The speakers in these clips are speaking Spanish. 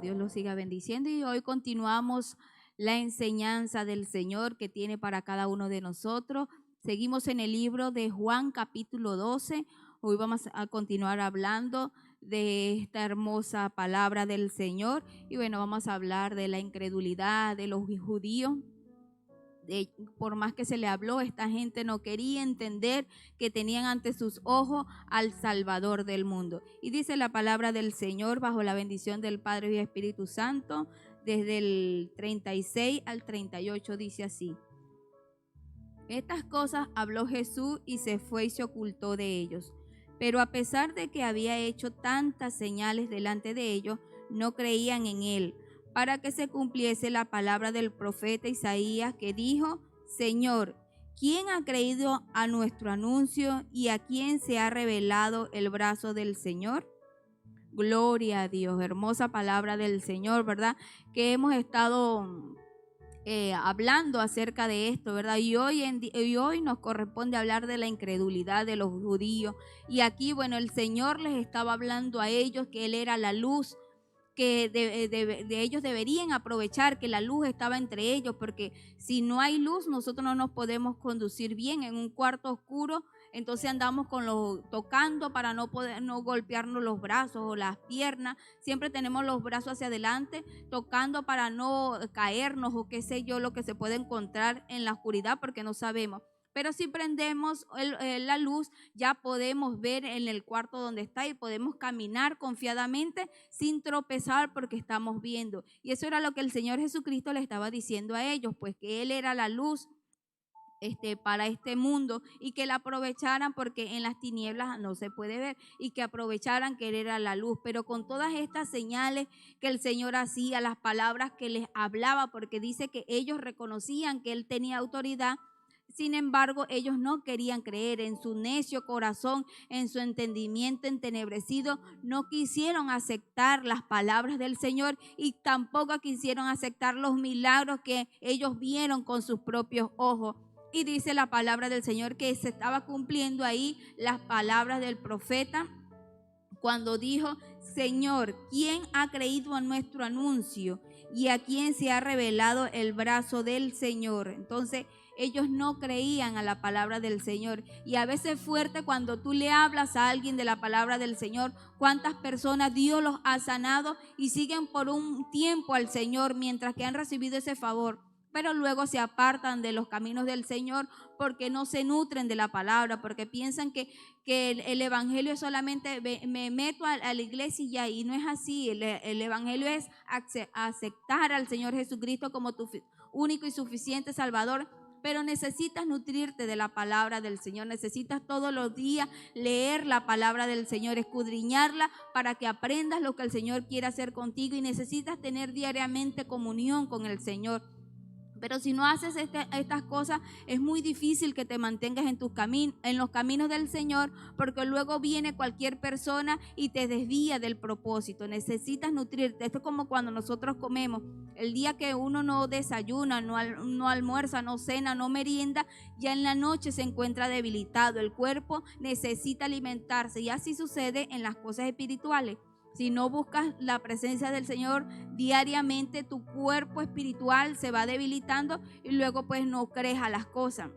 Dios los siga bendiciendo y hoy continuamos la enseñanza del Señor que tiene para cada uno de nosotros. Seguimos en el libro de Juan capítulo 12. Hoy vamos a continuar hablando de esta hermosa palabra del Señor y bueno, vamos a hablar de la incredulidad de los judíos. Por más que se le habló, esta gente no quería entender que tenían ante sus ojos al Salvador del mundo. Y dice la palabra del Señor bajo la bendición del Padre y Espíritu Santo, desde el 36 al 38 dice así: estas cosas habló Jesús y se fue y se ocultó de ellos. Pero a pesar de que había hecho tantas señales delante de ellos, no creían en él, para que se cumpliese la palabra del profeta Isaías que dijo: Señor, ¿quién ha creído a nuestro anuncio y a quién se ha revelado el brazo del Señor? Gloria a Dios, hermosa palabra del Señor, ¿verdad? Que hemos estado hablando acerca de esto, ¿verdad? Y hoy nos corresponde hablar de la incredulidad de los judíos. Y aquí, bueno, el Señor les estaba hablando a ellos que Él era la luz, que de ellos deberían aprovechar que la luz estaba entre ellos, porque si no hay luz nosotros no nos podemos conducir bien en un cuarto oscuro. Entonces andamos tocando para no golpearnos los brazos o las piernas. Siempre tenemos los brazos hacia adelante, tocando para no caernos o qué sé yo, lo que se puede encontrar en la oscuridad, porque no sabemos. Pero si prendemos la luz, ya podemos ver en el cuarto donde está y podemos caminar confiadamente sin tropezar porque estamos viendo. Y eso era lo que el Señor Jesucristo le estaba diciendo a ellos, pues que Él era la luz para este mundo y que la aprovecharan porque en las tinieblas no se puede ver y que aprovecharan que Él era la luz. Pero con todas estas señales que el Señor hacía, las palabras que les hablaba, porque dice que ellos reconocían que Él tenía autoridad. Sin embargo, ellos no querían creer. En su necio corazón, en su entendimiento entenebrecido, no quisieron aceptar las palabras del Señor y tampoco quisieron aceptar los milagros que ellos vieron con sus propios ojos. Y dice la palabra del Señor que se estaba cumpliendo ahí las palabras del profeta cuando dijo: Señor, ¿quién ha creído a nuestro anuncio y a quién se ha revelado el brazo del Señor? Entonces ellos no creían a la palabra del Señor. Y a veces es fuerte cuando tú le hablas a alguien de la palabra del Señor. ¿Cuántas personas Dios los ha sanado y siguen por un tiempo al Señor mientras que han recibido ese favor? Pero luego se apartan de los caminos del Señor porque no se nutren de la palabra, porque piensan que el evangelio es solamente me meto a la iglesia y ya, y no es así. El evangelio es aceptar al Señor Jesucristo como tu único y suficiente Salvador, pero necesitas nutrirte de la palabra del Señor, necesitas todos los días leer la palabra del Señor, escudriñarla para que aprendas lo que el Señor quiere hacer contigo, y necesitas tener diariamente comunión con el Señor. Pero si no haces estas cosas, es muy difícil que te mantengas en los caminos del Señor, porque luego viene cualquier persona y te desvía del propósito. Necesitas nutrirte. Esto es como cuando nosotros comemos. El día que uno no desayuna, no almuerza, no cena, no merienda, ya en la noche se encuentra debilitado. El cuerpo necesita alimentarse, y así sucede en las cosas espirituales. Si no buscas la presencia del Señor diariamente, tu cuerpo espiritual se va debilitando y luego pues no crees a las cosas.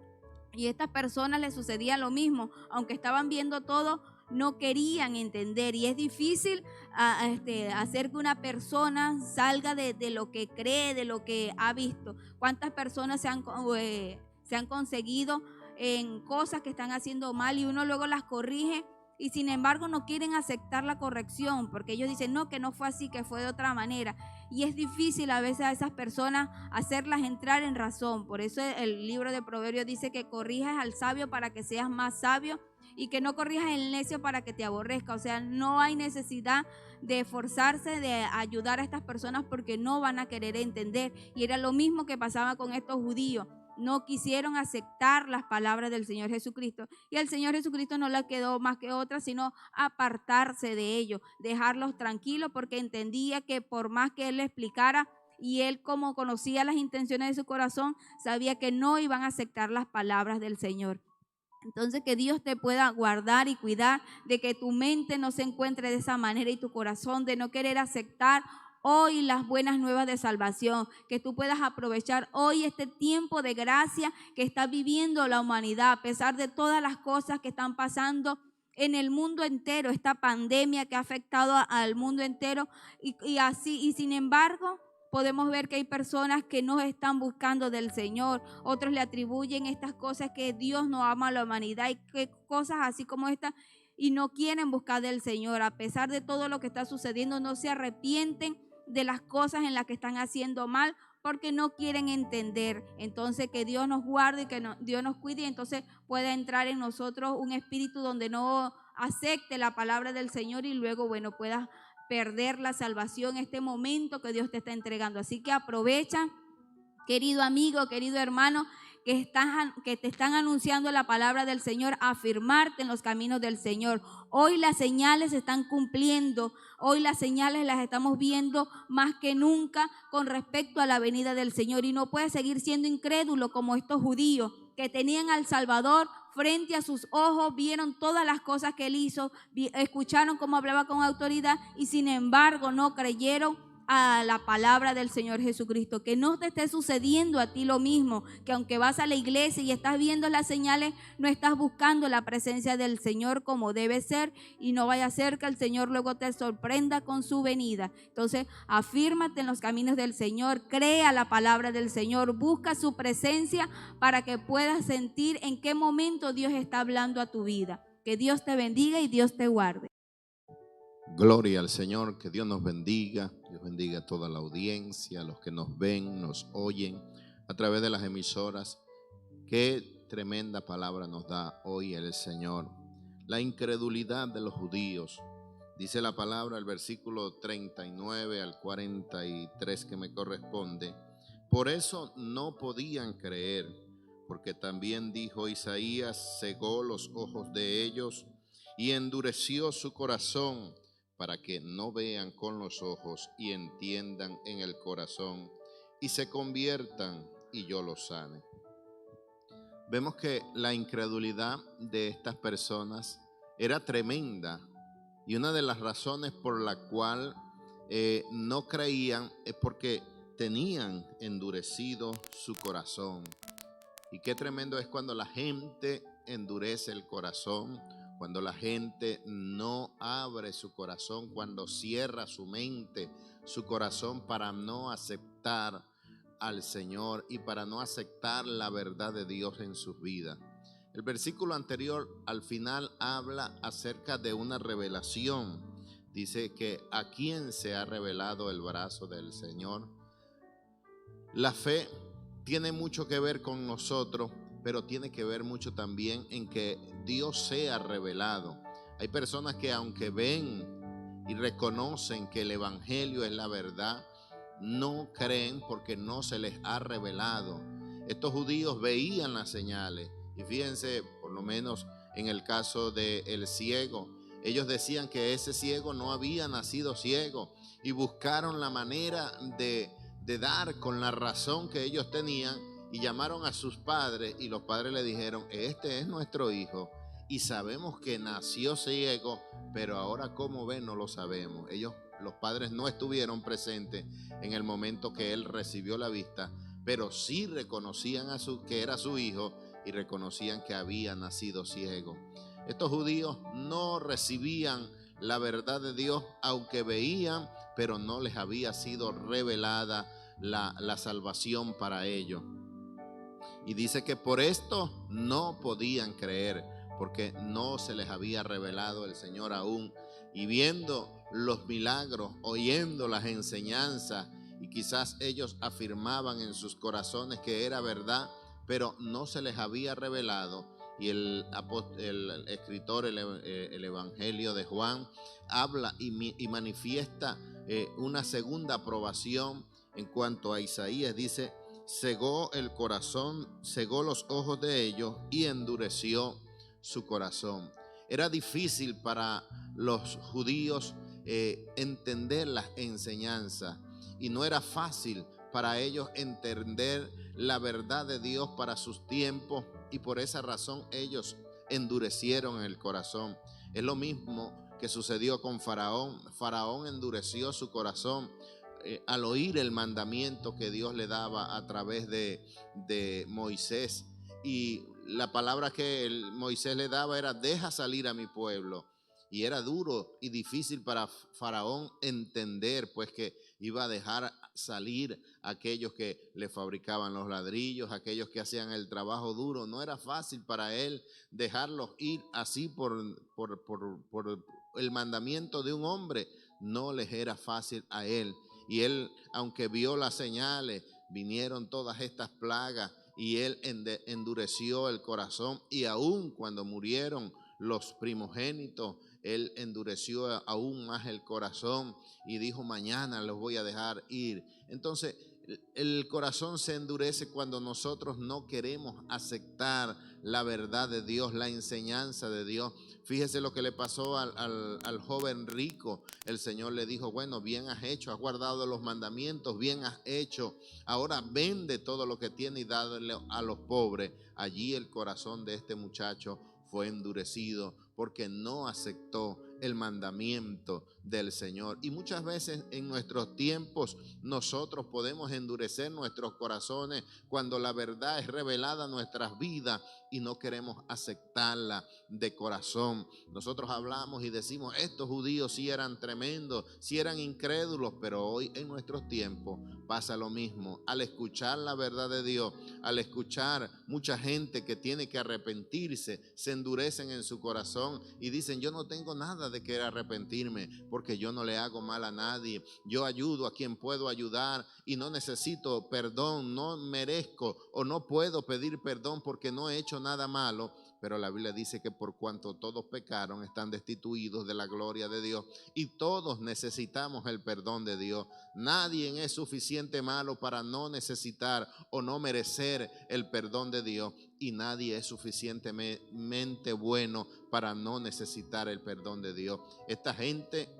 Y a estas personas les sucedía lo mismo, aunque estaban viendo todo, no querían entender. Y es difícil hacer que una persona salga de lo que cree, de lo que ha visto. ¿Cuántas personas se han conseguido en cosas que están haciendo mal y uno luego las corrige? Y sin embargo no quieren aceptar la corrección, porque ellos dicen no, que no fue así, que fue de otra manera. Y es difícil a veces a esas personas hacerlas entrar en razón. Por eso el libro de Proverbios dice que corrijas al sabio para que seas más sabio, y que no corrijas al necio para que te aborrezca. O sea, no hay necesidad de esforzarse de ayudar a estas personas porque no van a querer entender. Y era lo mismo que pasaba con estos judíos. No quisieron aceptar las palabras del Señor Jesucristo, y al Señor Jesucristo no le quedó más que otra sino apartarse de ellos, dejarlos tranquilos, porque entendía que por más que Él le explicara, y Él, como conocía las intenciones de su corazón, sabía que no iban a aceptar las palabras del Señor. Entonces, que Dios te pueda guardar y cuidar de que tu mente no se encuentre de esa manera y tu corazón de no querer aceptar hoy las buenas nuevas de salvación, que tú puedas aprovechar hoy este tiempo de gracia que está viviendo la humanidad, a pesar de todas las cosas que están pasando en el mundo entero, esta pandemia que ha afectado al mundo entero y sin embargo podemos ver que hay personas que no están buscando del Señor, otros le atribuyen estas cosas que Dios no ama a la humanidad y que cosas así como estas y no quieren buscar del Señor, a pesar de todo lo que está sucediendo, no se arrepienten de las cosas en las que están haciendo mal porque no quieren entender. Entonces que Dios nos guarde y que Dios nos cuide y entonces pueda entrar en nosotros un espíritu donde no acepte la palabra del Señor y luego, bueno, puedas perder la salvación, este momento que Dios te está entregando. Así que aprovecha, querido amigo, querido hermano, que te están anunciando la palabra del Señor, afirmarte en los caminos del Señor. Hoy las señales se están cumpliendo, hoy las señales las estamos viendo más que nunca con respecto a la venida del Señor y no puedes seguir siendo incrédulo como estos judíos que tenían al Salvador frente a sus ojos, vieron todas las cosas que Él hizo, escucharon cómo hablaba con autoridad y sin embargo no creyeron a la palabra del Señor Jesucristo. Que no te esté sucediendo a ti lo mismo, que aunque vas a la iglesia y estás viendo las señales, no estás buscando la presencia del Señor como debe ser y no vaya a ser que el Señor luego te sorprenda con su venida. Entonces, afírmate en los caminos del Señor, crea la palabra del Señor, busca su presencia para que puedas sentir en qué momento Dios está hablando a tu vida. Que Dios te bendiga y Dios te guarde. Gloria al Señor, que Dios nos bendiga, Dios bendiga a toda la audiencia, a los que nos ven, nos oyen a través de las emisoras. Qué tremenda palabra nos da hoy el Señor. La incredulidad de los judíos. Dice la palabra, el versículo 39 al 43 que me corresponde. Por eso no podían creer, porque también dijo Isaías, cegó los ojos de ellos y endureció su corazón, para que no vean con los ojos y entiendan en el corazón y se conviertan y yo los sane. Vemos que la incredulidad de estas personas era tremenda y una de las razones por la cual no creían es porque tenían endurecido su corazón. Y qué tremendo es cuando la gente endurece el corazón, cuando la gente no abre su corazón, cuando cierra su mente, su corazón para no aceptar al Señor y para no aceptar la verdad de Dios en sus vidas. El versículo anterior al final habla acerca de una revelación. Dice que a quién se ha revelado el brazo del Señor. La fe tiene mucho que ver con nosotros, pero tiene que ver mucho también en que Dios sea revelado. Hay personas que aunque ven y reconocen que el evangelio es la verdad, no creen porque no se les ha revelado. Estos judíos veían las señales y fíjense, por lo menos en el caso del ciego, ellos decían que ese ciego no había nacido ciego y buscaron la manera de dar con la razón que ellos tenían y llamaron a sus padres y los padres le dijeron, este es nuestro hijo y sabemos que nació ciego, pero ahora cómo ve no lo sabemos. Los padres no estuvieron presentes en el momento que él recibió la vista, pero sí reconocían que era su hijo y reconocían que había nacido ciego. Estos judíos no recibían la verdad de Dios, aunque veían, pero no les había sido revelada la salvación para ellos. Y dice que por esto no podían creer, porque no se les había revelado el Señor aún. Y viendo los milagros, oyendo las enseñanzas, y quizás ellos afirmaban en sus corazones que era verdad, pero no se les había revelado. Y el escritor, el Evangelio de Juan, habla y manifiesta una segunda aprobación en cuanto a Isaías. Dice, cegó el corazón, cegó los ojos de ellos y endureció su corazón. Era difícil para los judíos entender las enseñanzas y no era fácil para ellos entender la verdad de Dios para sus tiempos y por esa razón ellos endurecieron el corazón. Es lo mismo que sucedió con Faraón. Faraón endureció su corazón. al oír el mandamiento que Dios le daba a través de Moisés, y la palabra que Moisés le daba era: deja salir a mi pueblo. Y era duro y difícil para Faraón entender, pues, que iba a dejar salir a aquellos que le fabricaban los ladrillos, aquellos que hacían el trabajo duro. No era fácil para él dejarlos ir así por el mandamiento de un hombre. No les era fácil a él. Y él, aunque vio las señales, vinieron todas estas plagas, y él endureció el corazón. Y aún cuando murieron los primogénitos, él endureció aún más el corazón y dijo: mañana los voy a dejar ir. Entonces, el corazón se endurece cuando nosotros no queremos aceptar la verdad de Dios, la enseñanza de Dios. Fíjese lo que le pasó al joven rico. El Señor le dijo: bueno, bien has hecho, has guardado los mandamientos, bien has hecho. Ahora vende todo lo que tiene y dale a los pobres. Allí el corazón de este muchacho fue endurecido porque no aceptó el mandamiento del Señor. Y muchas veces en nuestros tiempos nosotros podemos endurecer nuestros corazones cuando la verdad es revelada en nuestras vidas y no queremos aceptarla de corazón. Nosotros hablamos y decimos: estos judíos sí eran tremendos, sí eran incrédulos, pero hoy en nuestros tiempos pasa lo mismo. Al escuchar la verdad de Dios, al escuchar mucha gente que tiene que arrepentirse, se endurecen en su corazón y dicen: yo no tengo nada de que arrepentirme, porque yo no le hago mal a nadie, yo ayudo a quien puedo ayudar y no necesito perdón, no merezco o no puedo pedir perdón porque no he hecho nada malo. Pero la Biblia dice que por cuanto todos pecaron, están destituidos de la gloria de Dios, y todos necesitamos el perdón de Dios. Nadie es suficiente malo para no necesitar o no merecer el perdón de Dios, y nadie es suficientemente bueno para no necesitar el perdón de Dios. Esta gente,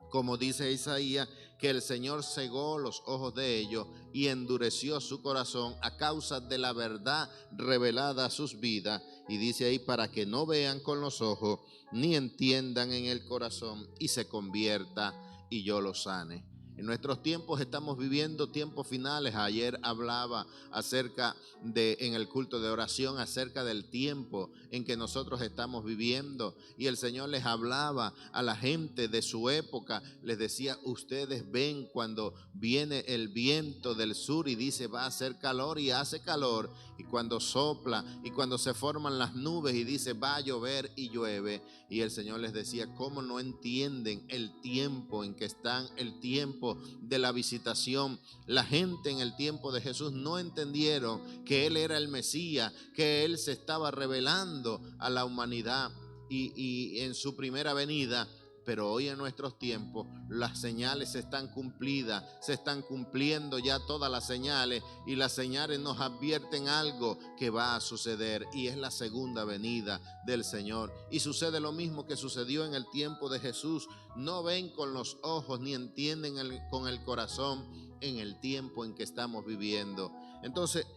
como dice Isaías, que el Señor cegó los ojos de ellos y endureció su corazón a causa de la verdad revelada a sus vidas. Y dice ahí: para que no vean con los ojos, ni entiendan en el corazón, y se convierta y yo los sane. En nuestros tiempos estamos viviendo tiempos finales. Ayer hablaba acerca en el culto de oración, acerca del tiempo en que nosotros estamos viviendo. Y el Señor les hablaba a la gente de su época. Les decía: ustedes ven cuando viene el viento del sur y dice va a hacer calor, y hace calor. Y cuando sopla y cuando se forman las nubes y dice va a llover, y llueve. Y el Señor les decía: ¿cómo no entienden el tiempo en que están? El tiempo de la visitación. La gente en el tiempo de Jesús no entendieron que Él era el Mesías, que Él se estaba revelando a la humanidad y en su primera venida. Pero hoy en nuestros tiempos las señales están cumplidas, se están cumpliendo ya todas las señales, y las señales nos advierten algo que va a suceder, y es la segunda venida del Señor. Y sucede lo mismo que sucedió en el tiempo de Jesús. No ven con los ojos ni entienden con el corazón en el tiempo en que estamos viviendo. Entonces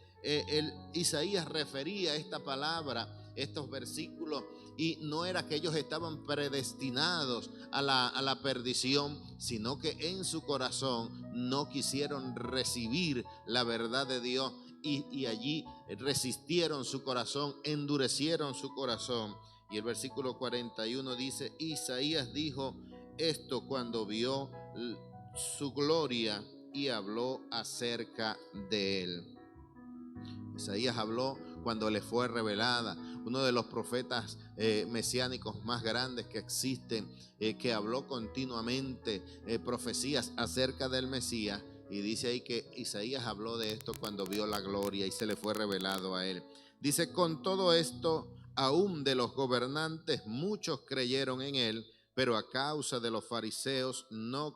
Isaías refería esta palabra, estos versículos, y no era que ellos estaban predestinados a la perdición, sino que en su corazón no quisieron recibir la verdad de Dios, y allí resistieron su corazón, endurecieron su corazón. Y el versículo 41 dice: Isaías dijo esto cuando vio su gloria y habló acerca de él. Isaías habló cuando le fue revelada. Uno de los profetas mesiánicos más grandes que existen, que habló continuamente profecías acerca del Mesías. Y dice ahí que Isaías habló de esto cuando vio la gloria y se le fue revelado a él. Dice: con todo esto, aún de los gobernantes muchos creyeron en él, pero a causa de los fariseos no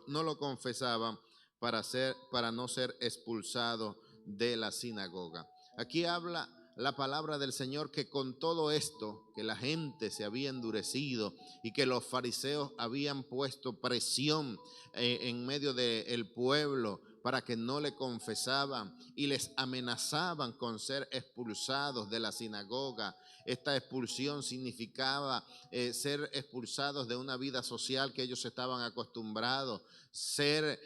lo confesaban para no ser expulsado de la sinagoga. Aquí habla la palabra del Señor que con todo esto, que la gente se había endurecido y que los fariseos habían puesto presión en medio del pueblo para que no le confesaban y les amenazaban con ser expulsados de la sinagoga. Esta expulsión significaba ser expulsados de una vida social que ellos estaban acostumbrados, ser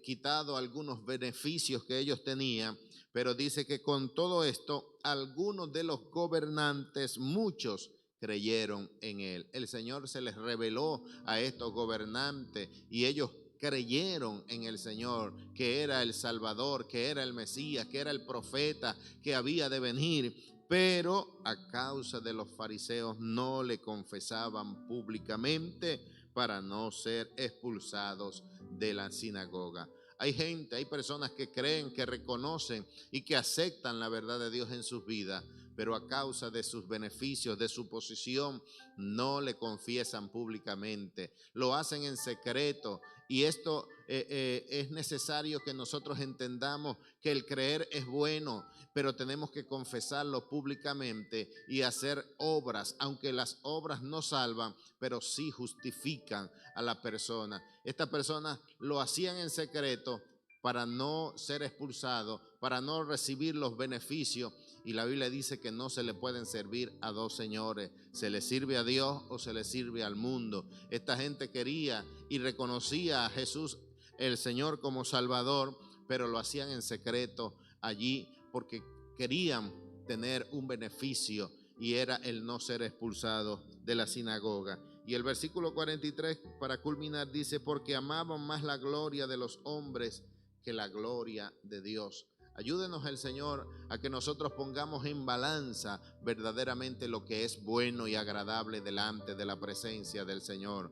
quitado algunos beneficios que ellos tenían. Pero dice que con todo esto, algunos de los gobernantes, muchos, creyeron en él. El Señor se les reveló a estos gobernantes y ellos creyeron en el Señor, que era el Salvador, que era el Mesías, que era el profeta que había de venir. Pero a causa de los fariseos no le confesaban públicamente para no ser expulsados de la sinagoga. Hay gente, hay personas que creen, que reconocen y que aceptan la verdad de Dios en sus vidas, pero a causa de sus beneficios, de su posición, no le confiesan públicamente, lo hacen en secreto. Y esto es necesario que nosotros entendamos que el creer es bueno, pero tenemos que confesarlo públicamente y hacer obras, aunque las obras no salvan, pero sí justifican a la persona. Estas personas lo hacían en secreto para no ser expulsados, para no recibir los beneficios. Y la Biblia dice que no se le pueden servir a dos señores. Se le sirve a Dios o se le sirve al mundo. Esta gente quería y reconocía a Jesús, el Señor, como Salvador, pero lo hacían en secreto allí porque querían tener un beneficio y era el no ser expulsado de la sinagoga. Y el versículo 43, para culminar, dice: porque amaban más la gloria de los hombres que la gloria de Dios. Ayúdenos el Señor a que nosotros pongamos en balanza verdaderamente lo que es bueno y agradable delante de la presencia del Señor.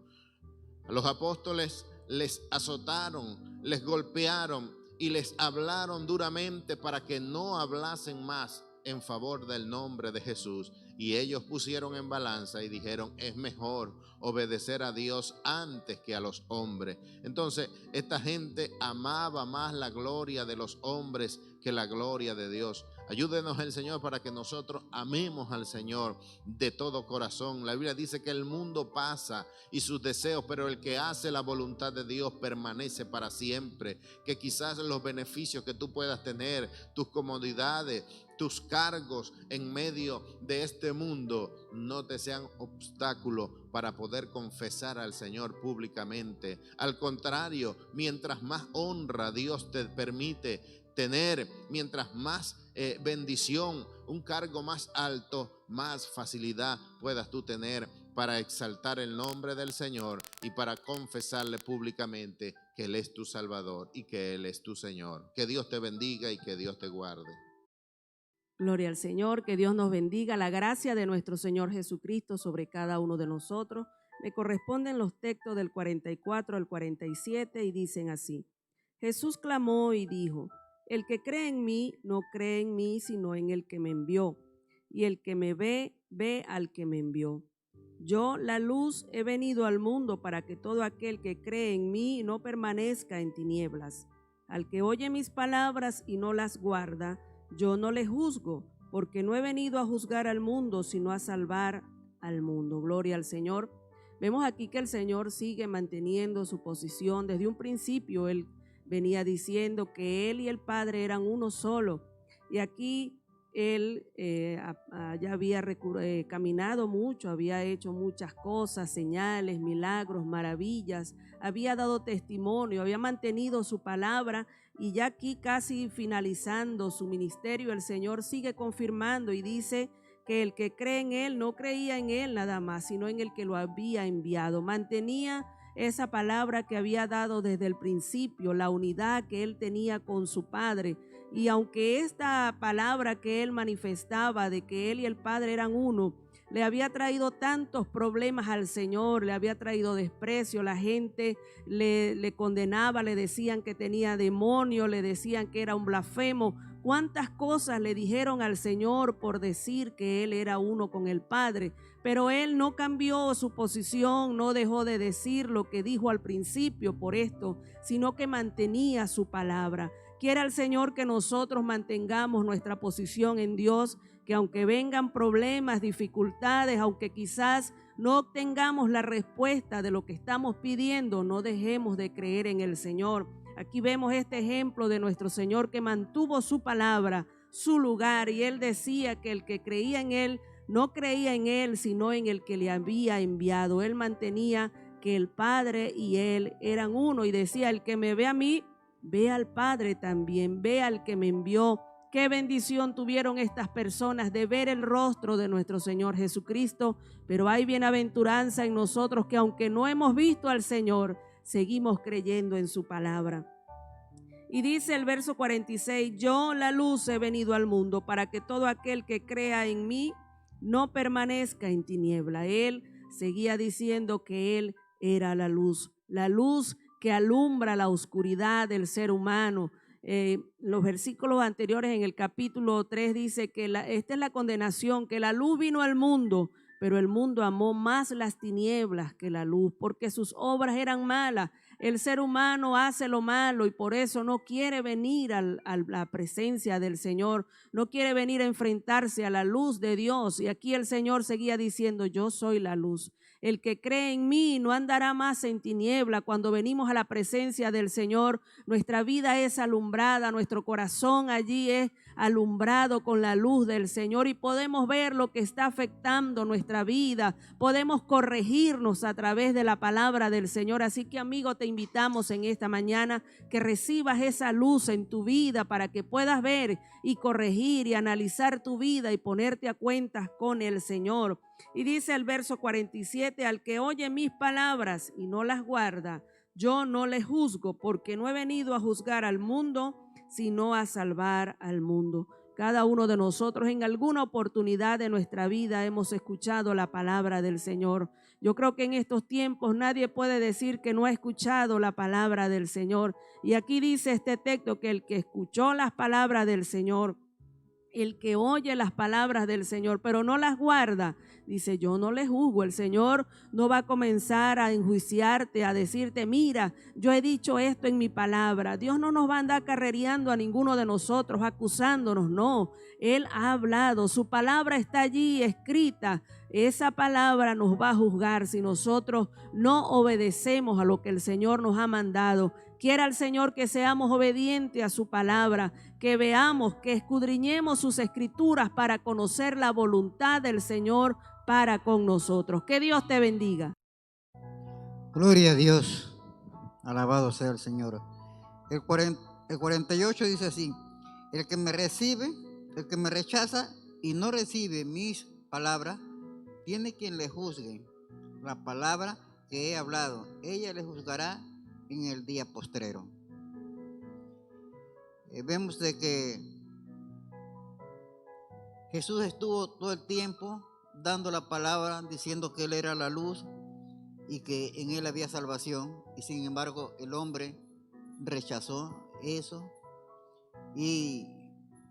A los apóstoles les azotaron, les golpearon y les hablaron duramente para que no hablasen más en favor del nombre de Jesús. Y ellos pusieron en balanza y dijeron: es mejor obedecer a Dios antes que a los hombres. Entonces, esta gente amaba más la gloria de los hombres que la gloria de Dios. Ayúdenos el Señor para que nosotros amemos al Señor de todo corazón. La Biblia dice que el mundo pasa y sus deseos, pero el que hace la voluntad de Dios permanece para siempre. Que quizás los beneficios que tú puedas tener, tus comodidades, tus cargos en medio de este mundo no te sean obstáculo para poder confesar al Señor públicamente. Al contrario, mientras más honra Dios te permite tener, mientras más bendición, un cargo más alto, más facilidad puedas tú tener para exaltar el nombre del Señor y para confesarle públicamente que Él es tu Salvador y que Él es tu Señor. Que Dios te bendiga y que Dios te guarde. Gloria al Señor, que Dios nos bendiga, la gracia de nuestro Señor Jesucristo sobre cada uno de nosotros. Me corresponden los textos del 44 al 47 y dicen así: Jesús clamó y dijo: el que cree en mí, no cree en mí, sino en el que me envió. Y el que me ve, ve al que me envió. Yo, la luz, he venido al mundo para que todo aquel que cree en mí no permanezca en tinieblas. Al que oye mis palabras y no las guarda, yo no le juzgo, porque no he venido a juzgar al mundo, sino a salvar al mundo. Gloria al Señor. Vemos aquí que el Señor sigue manteniendo su posición. Desde un principio Él venía diciendo que Él y el Padre eran uno solo. Y aquí Él ya había caminado mucho, había hecho muchas cosas, señales, milagros, maravillas, había dado testimonio, había mantenido su palabra. Y ya aquí casi finalizando su ministerio, el Señor sigue confirmando y dice que el que cree en Él no creía en Él nada más, sino en el que lo había enviado. Mantenía esa palabra que había dado desde el principio, la unidad que Él tenía con su Padre. Y aunque esta palabra que Él manifestaba de que Él y el Padre eran uno, le había traído tantos problemas al Señor, le había traído desprecio, la gente le condenaba, le decían que tenía demonio, le decían que era un blasfemo. Cuántas cosas le dijeron al Señor por decir que Él era uno con el Padre, pero Él no cambió su posición, no dejó de decir lo que dijo al principio por esto, sino que mantenía su palabra. Quiera el Señor que nosotros mantengamos nuestra posición en Dios, que aunque vengan problemas, dificultades, aunque quizás no obtengamos la respuesta de lo que estamos pidiendo, no dejemos de creer en el Señor. Aquí vemos este ejemplo de nuestro Señor que mantuvo su palabra, su lugar, y Él decía que el que creía en Él no creía en Él, sino en el que le había enviado. Él mantenía que el Padre y Él eran uno y decía: el que me ve a mí, ve al Padre también, ve al que me envió. Qué bendición tuvieron estas personas de ver el rostro de nuestro Señor Jesucristo, pero hay bienaventuranza en nosotros que aunque no hemos visto al Señor, seguimos creyendo en su palabra. Y dice el verso 46, yo la luz he venido al mundo para que todo aquel que crea en mí no permanezca en tiniebla. Él seguía diciendo que Él era la luz que alumbra la oscuridad del ser humano. Los versículos anteriores en el capítulo 3 dice que esta es la condenación, que la luz vino al mundo, pero el mundo amó más las tinieblas que la luz, porque sus obras eran malas. El ser humano hace lo malo y por eso no quiere venir a la presencia del Señor, no quiere venir a enfrentarse a la luz de Dios. Y aquí el Señor seguía diciendo: yo soy la luz. El que cree en mí no andará más en tiniebla. Cuando venimos a la presencia del Señor, nuestra vida es alumbrada, nuestro corazón allí es alumbrado con la luz del Señor y podemos ver lo que está afectando nuestra vida, podemos corregirnos a través de la palabra del Señor. Así que, amigo, te invitamos en esta mañana que recibas esa luz en tu vida para que puedas ver y corregir y analizar tu vida y ponerte a cuentas con el Señor. Y dice el verso 47, al que oye mis palabras y no las guarda, yo no le juzgo, porque no he venido a juzgar al mundo, sino a salvar al mundo. Cada uno de nosotros en alguna oportunidad de nuestra vida hemos escuchado la palabra del Señor. Yo creo que en estos tiempos nadie puede decir que no ha escuchado la palabra del Señor. Y aquí dice este texto que el que escuchó las palabras del Señor, el que oye las palabras del Señor, pero no las guarda, dice: yo no le juzgo. El Señor no va a comenzar a enjuiciarte, a decirte: mira, yo he dicho esto en mi palabra. Dios no nos va a andar carrereando a ninguno de nosotros, acusándonos, no. Él ha hablado, su palabra está allí escrita. Esa palabra nos va a juzgar si nosotros no obedecemos a lo que el Señor nos ha mandado. Quiera el Señor que seamos obedientes a su palabra, que veamos, que escudriñemos sus escrituras para conocer la voluntad del Señor para con nosotros. Que Dios te bendiga. Gloria a Dios, alabado sea el Señor. El 48 dice así: el que me recibe, el que me rechaza y no recibe mis palabras, tiene quien le juzgue. La palabra que he hablado, ella le juzgará en el día postrero. Vemos de que Jesús estuvo todo el tiempo dando la palabra, diciendo que Él era la luz y que en Él había salvación, y sin embargo el hombre rechazó eso y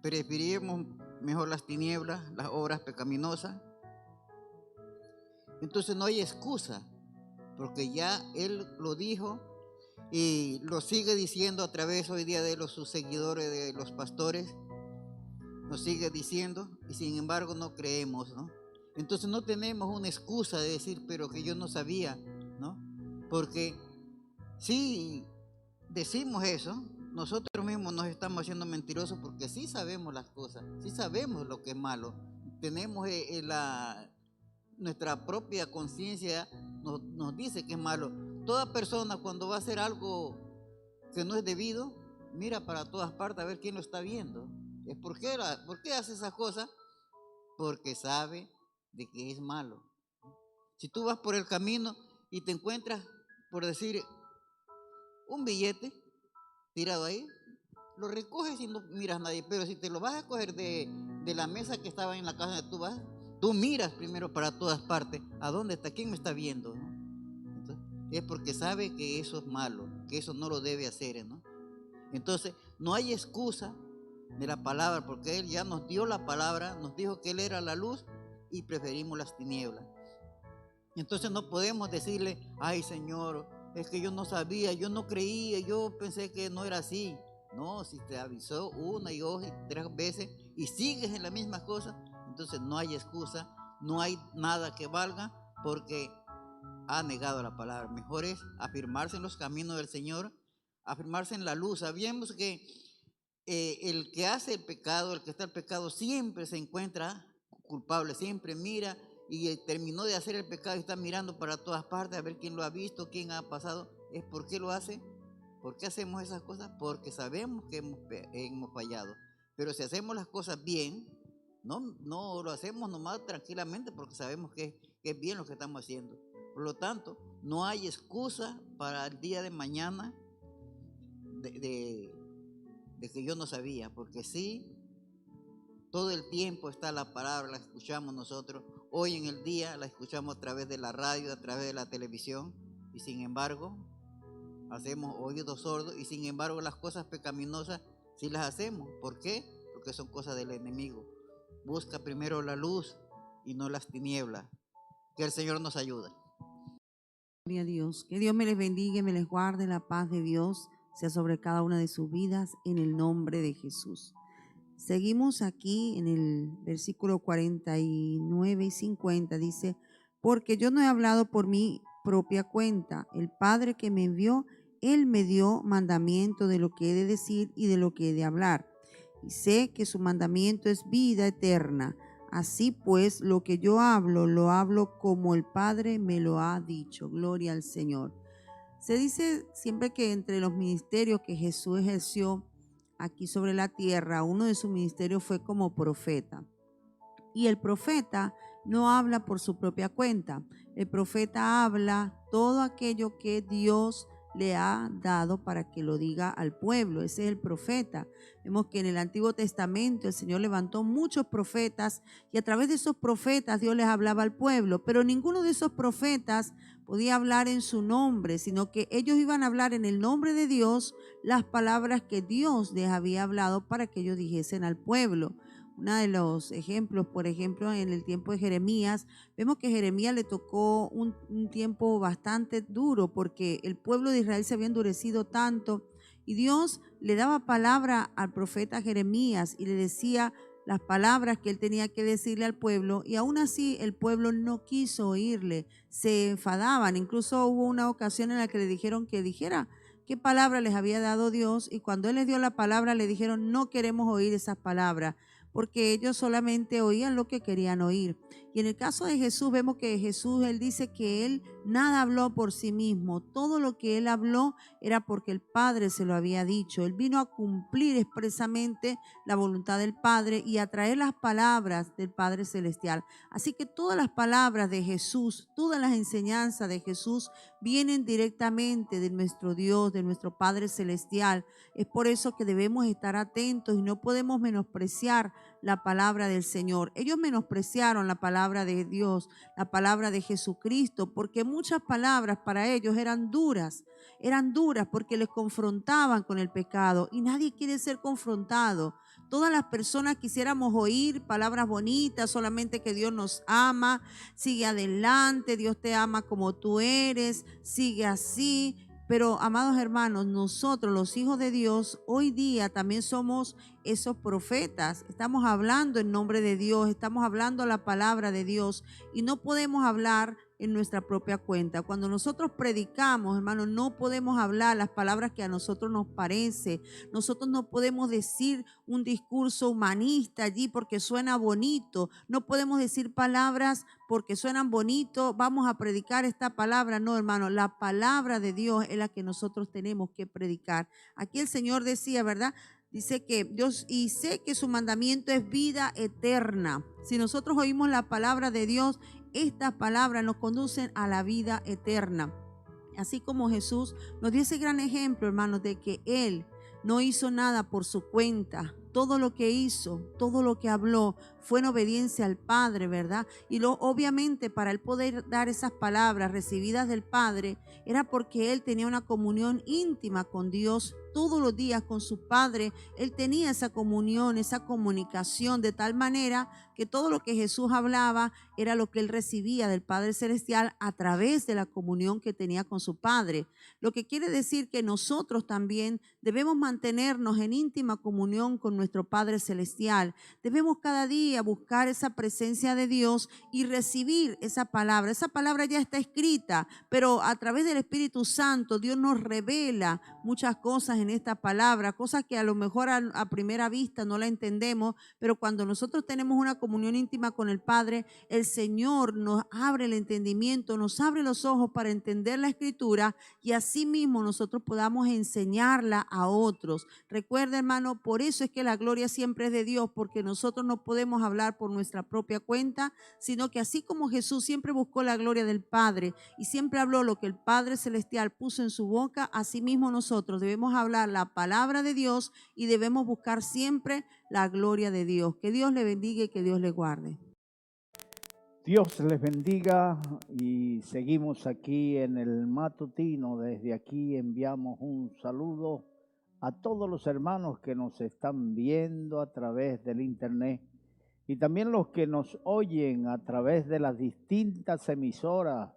preferimos mejor las tinieblas, las obras pecaminosas. Entonces no hay excusa, porque ya Él lo dijo y lo sigue diciendo a través hoy día de sus seguidores, de los pastores. Nos sigue diciendo y sin embargo no creemos, ¿no? Entonces no tenemos una excusa de decir: pero que yo no sabía, ¿no? Porque si decimos eso, nosotros mismos nos estamos haciendo mentirosos, porque sí sabemos las cosas, sí sabemos lo que es malo. Tenemos nuestra propia conciencia nos dice que es malo. Toda persona cuando va a hacer algo que no es debido, mira para todas partes a ver quién lo está viendo. ¿Por qué hace esas cosas? Porque sabe de que es malo. Si tú vas por el camino y te encuentras, por decir, un billete tirado ahí, lo recoges y no miras a nadie. Pero si te lo vas a coger de la mesa que estaba en la casa donde tú vas, tú miras primero para todas partes. ¿A dónde está? ¿Quién me está viendo? ¿No? Entonces, es porque sabe que eso es malo, que eso no lo debe hacer, ¿no? Entonces, no hay excusa de la palabra, porque Él ya nos dio la palabra, nos dijo que Él era la luz y preferimos las tinieblas. Entonces no podemos decirle: ay, Señor, es que yo no sabía, yo no creía, yo pensé que no era así. No, si te avisó una y dos y tres veces y sigues en la misma cosa, entonces no hay excusa, no hay nada que valga, porque ha negado la palabra. Mejor es afirmarse en los caminos del Señor, afirmarse en la luz. Sabemos que el que hace el pecado, el que está en el pecado, siempre se encuentra culpable, siempre mira y terminó de hacer el pecado y está mirando para todas partes a ver quién lo ha visto, quién ha pasado. ¿Es por qué lo hace? ¿Por qué hacemos esas cosas? Porque sabemos que hemos fallado. Pero si hacemos las cosas bien, no lo hacemos nomás tranquilamente porque sabemos que es bien lo que estamos haciendo. Por lo tanto, no hay excusa para el día de mañana de que yo no sabía, porque sí, todo el tiempo está la palabra, la escuchamos nosotros. Hoy en el día la escuchamos a través de la radio, a través de la televisión, y sin embargo hacemos oídos sordos, y sin embargo las cosas pecaminosas sí las hacemos. ¿Por qué? Porque son cosas del enemigo. Busca primero la luz y no las tinieblas. Que el Señor nos ayude. Gloria a Dios. Que Dios me les bendiga y me les guarde. La paz de Dios sea sobre cada una de sus vidas en el nombre de Jesús. Seguimos aquí en el versículo 49 y 50. Dice, porque yo no he hablado por mi propia cuenta. El Padre que me envió, Él me dio mandamiento de lo que he de decir y de lo que he de hablar. Y sé que su mandamiento es vida eterna. Así pues, lo que yo hablo, lo hablo como el Padre me lo ha dicho. Gloria al Señor. Se dice siempre que entre los ministerios que Jesús ejerció aquí sobre la tierra, uno de sus ministerios fue como profeta. Y el profeta no habla por su propia cuenta. El profeta habla todo aquello que Dios le ha dado para que lo diga al pueblo. Ese es el profeta. Vemos que en el Antiguo Testamento el Señor levantó muchos profetas y a través de esos profetas Dios les hablaba al pueblo, pero ninguno de esos profetas podía hablar en su nombre, sino que ellos iban a hablar en el nombre de Dios las palabras que Dios les había hablado para que ellos dijesen al pueblo. Uno de los ejemplos, por ejemplo, en el tiempo de Jeremías, vemos que Jeremías le tocó un tiempo bastante duro porque el pueblo de Israel se había endurecido tanto y Dios le daba palabra al profeta Jeremías y le decía las palabras que él tenía que decirle al pueblo, y aún así el pueblo no quiso oírle, se enfadaban. Incluso hubo una ocasión en la que le dijeron que dijera qué palabra les había dado Dios, y cuando él les dio la palabra le dijeron no queremos oír esas palabras, porque ellos solamente oían lo que querían oír. Y en el caso de Jesús vemos que Jesús, él dice que él nada habló por sí mismo, todo lo que él habló era porque el Padre se lo había dicho. Él vino a cumplir expresamente la voluntad del Padre y a traer las palabras del Padre Celestial. Así que todas las palabras de Jesús, todas las enseñanzas de Jesús vienen directamente de nuestro Dios, de nuestro Padre Celestial. Es por eso que debemos estar atentos y no podemos menospreciar la palabra del Señor. Ellos menospreciaron la palabra de Dios, la palabra de Jesucristo, porque muchas palabras para ellos eran duras porque les confrontaban con el pecado, y nadie quiere ser confrontado. Todas las personas quisiéramos oír palabras bonitas, solamente que Dios nos ama, sigue adelante, Dios te ama como tú eres, sigue así. Pero, amados hermanos, nosotros, los hijos de Dios, hoy día también somos esos profetas. Estamos hablando en nombre de Dios, estamos hablando la palabra de Dios y no podemos hablar en nuestra propia cuenta. Cuando nosotros predicamos, hermanos, no podemos hablar las palabras que a nosotros nos parece. Nosotros no podemos decir un discurso humanista allí porque suena bonito. No podemos decir palabras porque suenan bonito. Vamos a predicar esta palabra. No, hermano, la palabra de Dios es la que nosotros tenemos que predicar. Aquí el Señor decía, ¿verdad? Dice que Dios, y sé que su mandamiento es vida eterna. Si nosotros oímos la palabra de Dios, estas palabras nos conducen a la vida eterna. Así como Jesús nos dio ese gran ejemplo, hermanos, de que Él no hizo nada por su cuenta. Todo lo que hizo, todo lo que habló fue en obediencia al Padre, ¿verdad? Y obviamente para Él poder dar esas palabras recibidas del Padre era porque Él tenía una comunión íntima con Dios todos los días, con su Padre. Él tenía esa comunión, esa comunicación, de tal manera que todo lo que Jesús hablaba era lo que Él recibía del Padre Celestial a través de la comunión que tenía con su Padre. Lo que quiere decir que nosotros también debemos mantenernos en íntima comunión con nuestro Padre Celestial. Debemos cada día buscar esa presencia de Dios y recibir esa palabra. Esa palabra ya está escrita, pero a través del Espíritu Santo Dios nos revela muchas cosas en esta palabra, cosas que a lo mejor a primera vista no la entendemos, pero cuando nosotros tenemos una comunión íntima con el Padre, el Señor nos abre el entendimiento, nos abre los ojos para entender la Escritura y así mismo nosotros podamos enseñarla a otros. Recuerda, hermano, por eso es que la gloria siempre es de Dios, porque nosotros no podemos hablar por nuestra propia cuenta, sino que así como Jesús siempre buscó la gloria del Padre y siempre habló lo que el Padre Celestial puso en su boca, así mismo nosotros debemos hablar la palabra de Dios y debemos buscar siempre la gloria de Dios. Que Dios le bendiga y que Dios le guarde. Dios les bendiga y seguimos aquí en el matutino. Desde aquí enviamos un saludo a todos los hermanos que nos están viendo a través del internet y también los que nos oyen a través de las distintas emisoras.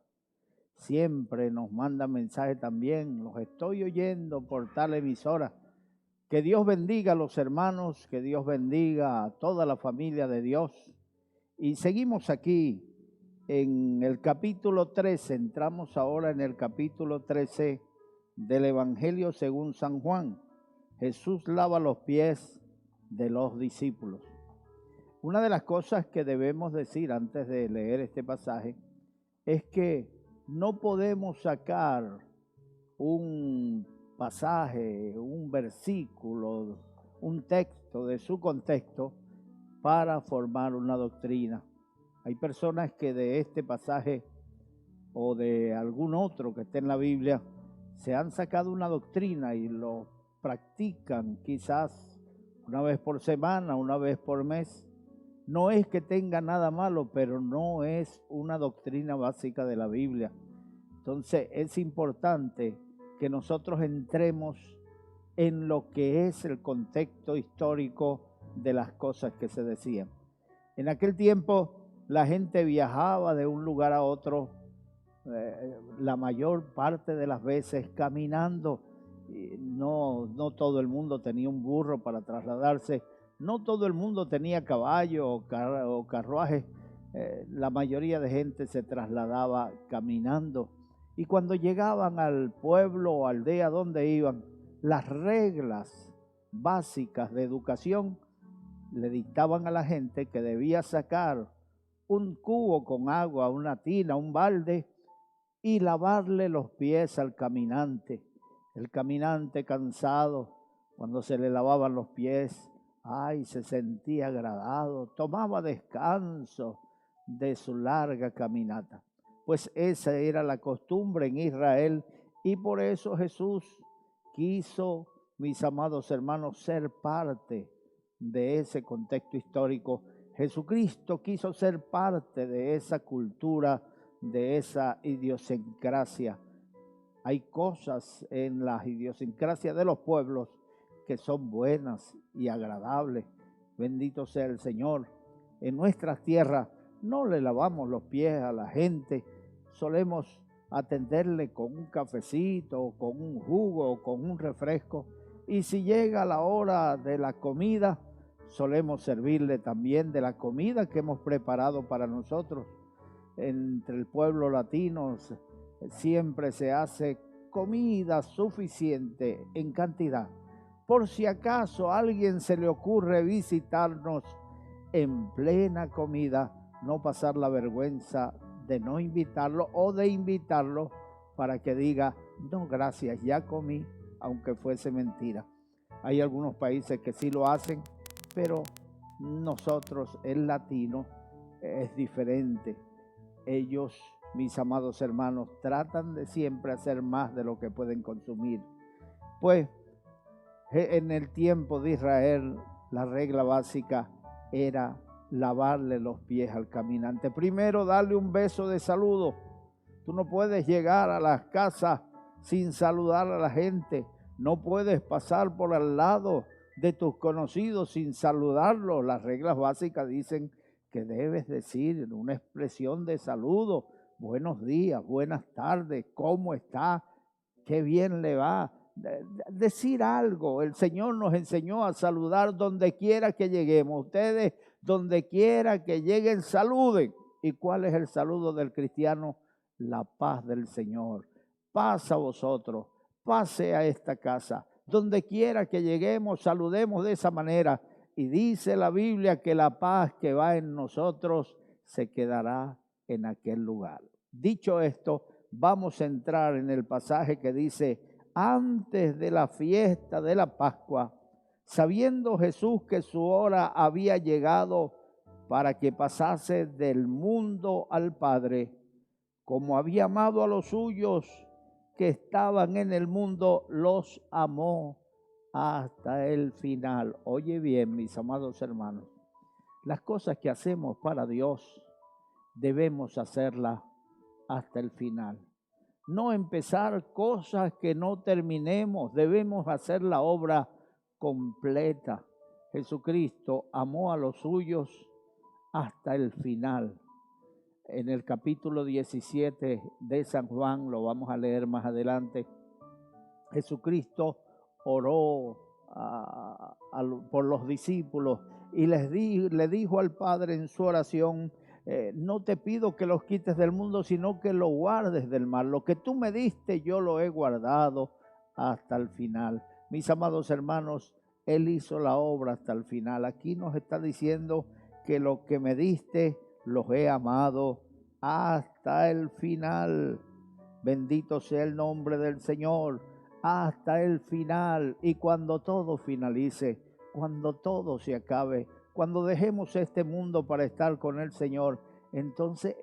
Siempre nos mandan mensajes también, los estoy oyendo por tal emisora. Que Dios bendiga a los hermanos, que Dios bendiga a toda la familia de Dios. Y seguimos aquí en el capítulo 13, entramos ahora en el capítulo 13 del Evangelio según San Juan. Jesús lava los pies de los discípulos. Una de las cosas que debemos decir antes de leer este pasaje es que no podemos sacar un pasaje, un versículo, un texto de su contexto para formar una doctrina. Hay personas que de este pasaje o de algún otro que esté en la Biblia se han sacado una doctrina y lo practican quizás una vez por semana, una vez por mes. No es que tenga nada malo, pero no es una doctrina básica de la Biblia. Entonces es importante que nosotros entremos en lo que es el contexto histórico de las cosas que se decían. En aquel tiempo la gente viajaba de un lugar a otro, la mayor parte de las veces caminando. No todo el mundo tenía un burro para trasladarse, no todo el mundo tenía caballo o carruaje. La mayoría de gente se trasladaba caminando. Y cuando llegaban al pueblo o aldea donde iban, las reglas básicas de educación le dictaban a la gente que debía sacar un cubo con agua, una tina, un balde y lavarle los pies al caminante. El caminante cansado, cuando se le lavaban los pies, se sentía agradado, tomaba descanso de su larga caminata. Pues esa era la costumbre en Israel y por eso Jesús quiso, mis amados hermanos, ser parte de ese contexto histórico. Jesucristo quiso ser parte de esa cultura, de esa idiosincrasia. Hay cosas en la idiosincrasia de los pueblos que son buenas y agradables. Bendito sea el Señor. En nuestras tierras no le lavamos los pies a la gente, solemos atenderle con un cafecito, con un jugo, con un refresco. Y si llega la hora de la comida, solemos servirle también de la comida que hemos preparado para nosotros. Entre el pueblo latino siempre se hace comida suficiente en cantidad. Por si acaso a alguien se le ocurre visitarnos en plena comida, no pasar la vergüenza de no invitarlo o de invitarlo para que diga, no gracias, ya comí, aunque fuese mentira. Hay algunos países que sí lo hacen, pero nosotros, el latino, es diferente. Ellos, mis amados hermanos, tratan de siempre hacer más de lo que pueden consumir. Pues en el tiempo de Israel, la regla básica era lavarle los pies al caminante. Primero, darle un beso de saludo. Tú no puedes llegar a las casas sin saludar a la gente. No puedes pasar por al lado de tus conocidos sin saludarlos. Las reglas básicas dicen que debes decir una expresión de saludo. Buenos días, buenas tardes, ¿cómo está? Qué bien le va. decir algo. El Señor nos enseñó a saludar donde quiera que lleguemos. Ustedes, donde quiera que lleguen, saluden. ¿Y cuál es el saludo del cristiano? La paz del Señor. Paz a vosotros, pase a esta casa. Donde quiera que lleguemos, saludemos de esa manera. Y dice la Biblia que la paz que va en nosotros se quedará en aquel lugar. Dicho esto, vamos a entrar en el pasaje que dice: antes de la fiesta de la Pascua, sabiendo Jesús que su hora había llegado para que pasase del mundo al Padre, como había amado a los suyos que estaban en el mundo, los amó hasta el final. Oye bien, mis amados hermanos, las cosas que hacemos para Dios debemos hacerlas hasta el final. No empezar cosas que no terminemos, debemos hacer la obra completa. Jesucristo amó a los suyos hasta el final. En el capítulo 17 de San Juan, lo vamos a leer más adelante, Jesucristo oró por los discípulos y le dijo al Padre en su oración: no te pido que los quites del mundo, sino que los guardes del mal. Lo que tú me diste, yo lo he guardado hasta el final. Mis amados hermanos, Él hizo la obra hasta el final. Aquí nos está diciendo que lo que me diste, los he amado hasta el final. Bendito sea el nombre del Señor, hasta el final. Y cuando todo finalice, cuando todo se acabe, cuando dejemos este mundo para estar con el Señor, entonces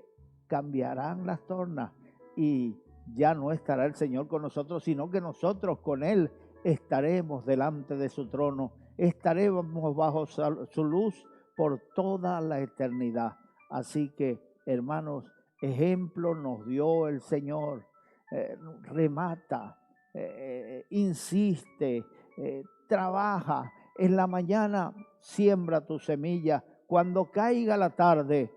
cambiarán las tornas y ya no estará el Señor con nosotros, sino que nosotros con Él estaremos delante de su trono, estaremos bajo su luz por toda la eternidad. Así que, hermanos, ejemplo nos dio el Señor. Remata, insiste, trabaja. En la mañana siembra tu semilla. Cuando caiga la tarde,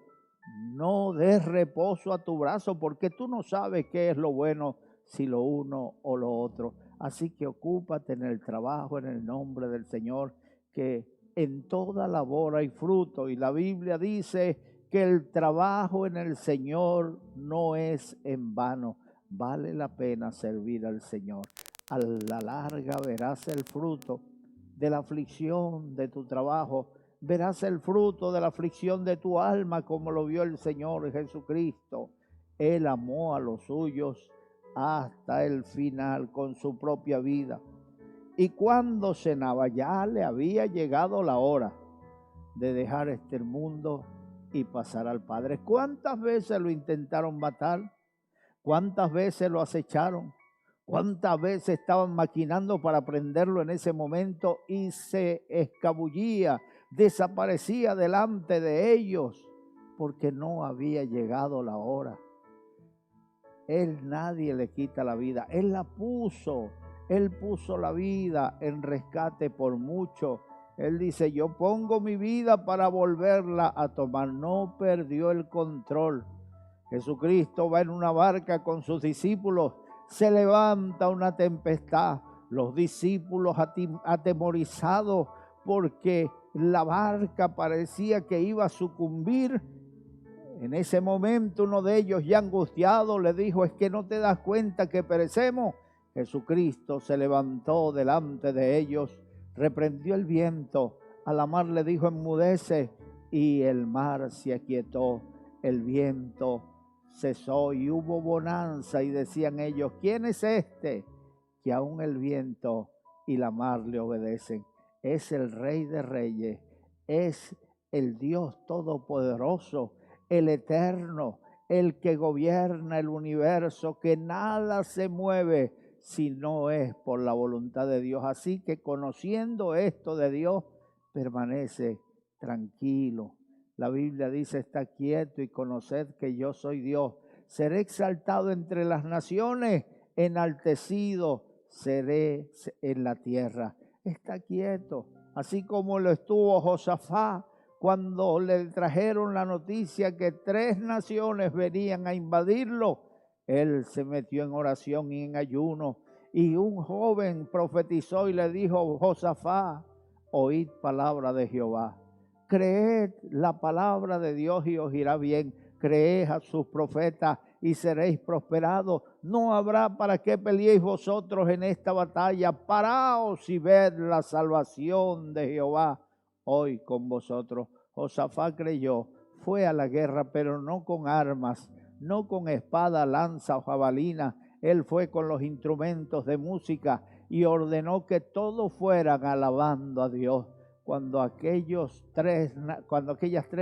no des reposo a tu brazo, porque tú no sabes qué es lo bueno, si lo uno o lo otro. Así que ocúpate en el trabajo, en el nombre del Señor, que en toda labor hay fruto. Y la Biblia dice que el trabajo en el Señor no es en vano. Vale la pena servir al Señor. A la larga verás el fruto de la aflicción de tu trabajo, verás el fruto de la aflicción de tu alma, como lo vio el Señor Jesucristo. Él amó a los suyos hasta el final con su propia vida. Y cuando cenaba, ya le había llegado la hora de dejar este mundo y pasar al Padre. ¿Cuántas veces lo intentaron matar? ¿Cuántas veces lo acecharon? ¿Cuántas veces estaban maquinando para prenderlo en ese momento y se escabullía, desaparecía delante de ellos porque no había llegado la hora? Él, nadie le quita la vida. Él la puso. Él puso la vida en rescate por mucho. Él dice: yo pongo mi vida para volverla a tomar. No perdió el control. Jesucristo va en una barca con sus discípulos. Se levanta una tempestad. Los discípulos atemorizados porque la barca parecía que iba a sucumbir. En ese momento uno de ellos, ya angustiado, le dijo: ¿es que no te das cuenta que perecemos? Jesucristo se levantó delante de ellos, reprendió el viento, a la mar le dijo: enmudece, y el mar se aquietó, el viento cesó y hubo bonanza. Y decían ellos: ¿quién es este que aún el viento y la mar le obedecen? Es el Rey de Reyes, es el Dios Todopoderoso, el Eterno, el que gobierna el universo, que nada se mueve si no es por la voluntad de Dios. Así que, conociendo esto de Dios, permanece tranquilo. La Biblia dice: está quieto y conoced que yo soy Dios. Seré exaltado entre las naciones, enaltecido seré en la tierra. Está quieto, así como lo estuvo Josafat cuando le trajeron la noticia que 3 naciones venían a invadirlo. Él se metió en oración y en ayuno y un joven profetizó y le dijo: Josafat, oíd palabra de Jehová. Creed la palabra de Dios y os irá bien. Creed a sus profetas y seréis prosperados. No habrá para qué peleéis vosotros en esta batalla. Paraos y ved la salvación de Jehová hoy con vosotros. Josafat creyó, fue a la guerra, pero no con armas, no con espada, lanza o jabalina. Él fue con los instrumentos de música y ordenó que todos fueran alabando a Dios. Cuando aquellas tres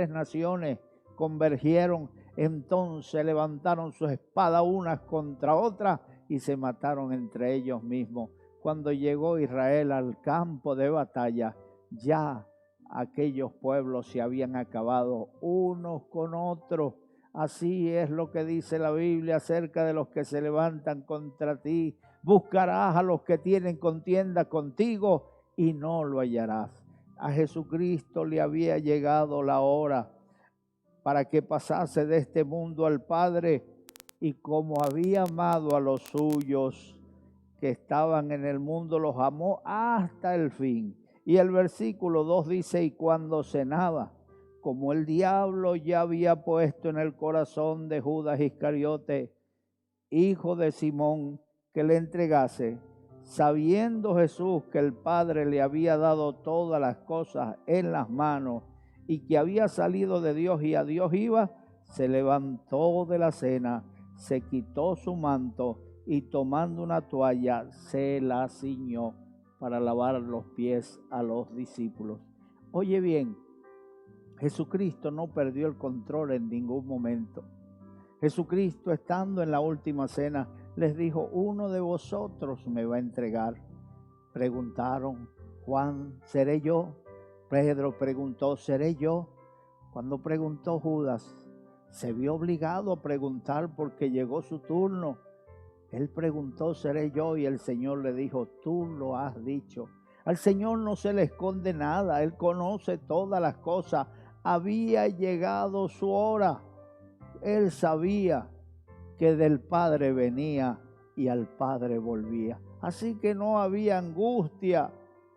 naciones convergieron, entonces levantaron sus espadas unas contra otras y se mataron entre ellos mismos. Cuando llegó Israel al campo de batalla, ya aquellos pueblos se habían acabado unos con otros. Así es lo que dice la Biblia acerca de los que se levantan contra ti. Buscarás a los que tienen contienda contigo y no lo hallarás. A Jesucristo le había llegado la hora para que pasase de este mundo al Padre, y como había amado a los suyos que estaban en el mundo, los amó hasta el fin. Y el versículo 2 dice: y cuando cenaba, como el diablo ya había puesto en el corazón de Judas Iscariote, hijo de Simón, que le entregase, sabiendo Jesús que el Padre le había dado todas las cosas en las manos y que había salido de Dios y a Dios iba, se levantó de la cena, se quitó su manto y tomando una toalla se la ciñó para lavar los pies a los discípulos. Oye bien, Jesucristo no perdió el control en ningún momento. Jesucristo, estando en la última cena, les dijo: uno de vosotros me va a entregar. Preguntaron: Juan, ¿seré yo? Pedro preguntó: ¿seré yo? Cuando preguntó Judas, se vio obligado a preguntar porque llegó su turno. Él preguntó: ¿seré yo? Y el Señor le dijo: tú lo has dicho. Al Señor no se le esconde nada, Él conoce todas las cosas. Había llegado su hora. Él sabía que del Padre venía y al Padre volvía. Así que no había angustia,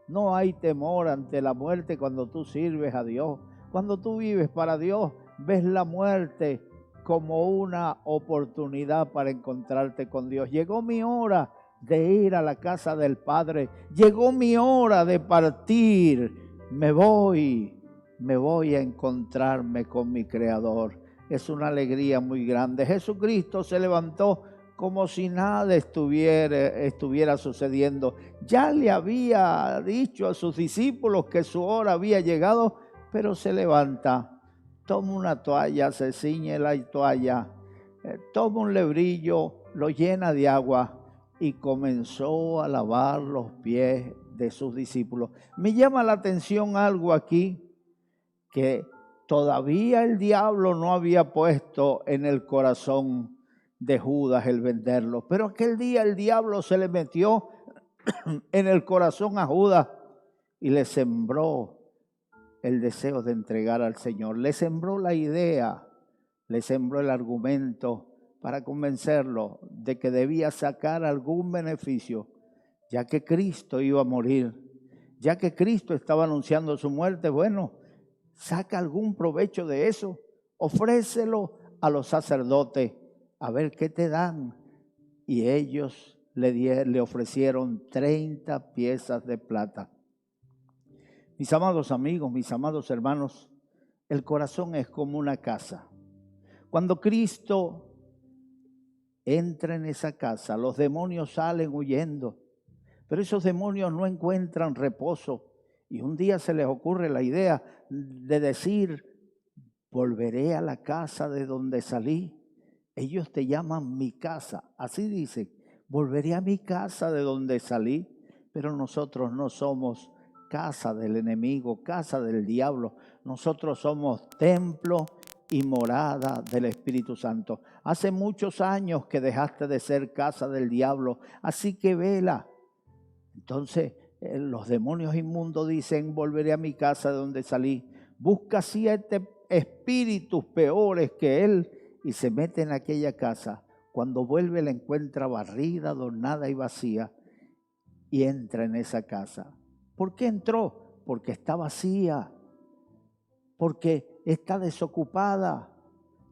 no hay temor ante la muerte cuando tú sirves a Dios. Cuando tú vives para Dios, ves la muerte como una oportunidad para encontrarte con Dios. Llegó mi hora de ir a la casa del Padre. Llegó mi hora de partir. Me voy a encontrarme con mi Creador. Es una alegría muy grande. Jesucristo se levantó como si nada estuviera sucediendo. Ya le había dicho a sus discípulos que su hora había llegado, pero se levanta, toma una toalla, se ciñe la toalla, toma un lebrillo, lo llena de agua y comenzó a lavar los pies de sus discípulos. Me llama la atención algo aquí, que todavía el diablo no había puesto en el corazón de Judas el venderlo. Pero aquel día el diablo se le metió en el corazón a Judas y le sembró el deseo de entregar al Señor. Le sembró la idea, le sembró el argumento para convencerlo de que debía sacar algún beneficio, ya que Cristo iba a morir, ya que Cristo estaba anunciando su muerte. Bueno, saca algún provecho de eso, ofrécelo a los sacerdotes, a ver qué te dan. Y ellos le ofrecieron 30 piezas de plata. Mis amados amigos, mis amados hermanos, el corazón es como una casa. Cuando Cristo entra en esa casa, los demonios salen huyendo, pero esos demonios no encuentran reposo. Y un día se les ocurre la idea de decir: volveré a la casa de donde salí. Ellos te llaman mi casa, así dicen: volveré a mi casa de donde salí. Pero nosotros no somos casa del enemigo, casa del diablo. Nosotros somos templo y morada del Espíritu Santo. Hace muchos años que dejaste de ser casa del diablo, así que vela. Entonces los demonios inmundos dicen: volveré a mi casa de donde salí. Busca 7 espíritus peores que él y se mete en aquella casa. Cuando vuelve la encuentra barrida, adornada y vacía. y entra en esa casa. ¿Por qué entró? Porque está vacía, porque está desocupada.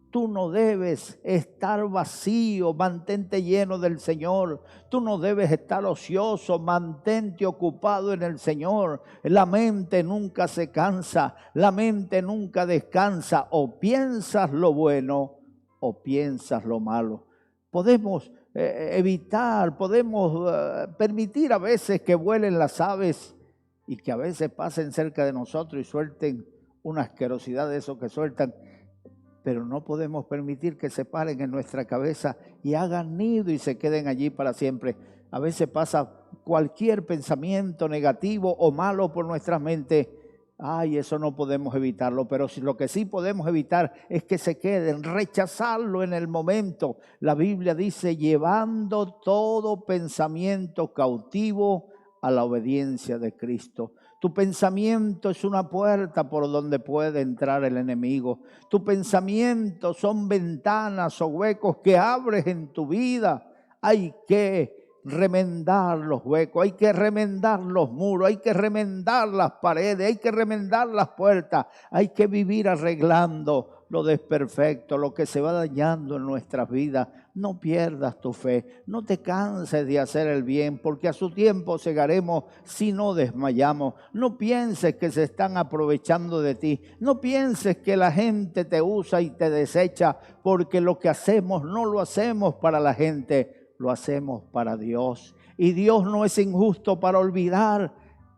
Tú no debes estar vacío, mantente lleno del Señor. Tú no debes estar ocioso, mantente ocupado en el Señor. La mente nunca se cansa, la mente nunca descansa. O piensas lo bueno o piensas lo malo. Podemos evitar, podemos permitir a veces que vuelen las aves y que a veces pasen cerca de nosotros y suelten una asquerosidad de eso que sueltan. Pero no podemos permitir que se paren en nuestra cabeza y hagan nido y se queden allí para siempre. A veces pasa cualquier pensamiento negativo o malo por nuestra mente. Ay, eso no podemos evitarlo, pero lo que sí podemos evitar es que se queden, rechazarlo en el momento. La Biblia dice, llevando todo pensamiento cautivo a la obediencia de Cristo. Tu pensamiento es una puerta por donde puede entrar el enemigo. Tu pensamiento son ventanas o huecos que abres en tu vida. Hay que remendar los huecos, hay que remendar los muros, hay que remendar las paredes, hay que remendar las puertas, hay que vivir arreglando lo desperfecto, lo que se va dañando en nuestras vidas. No pierdas tu fe, no te canses de hacer el bien, porque a su tiempo segaremos si no desmayamos. No pienses que se están aprovechando de ti, no pienses que la gente te usa y te desecha, porque lo que hacemos no lo hacemos para la gente, lo hacemos para Dios. Y Dios no es injusto para olvidar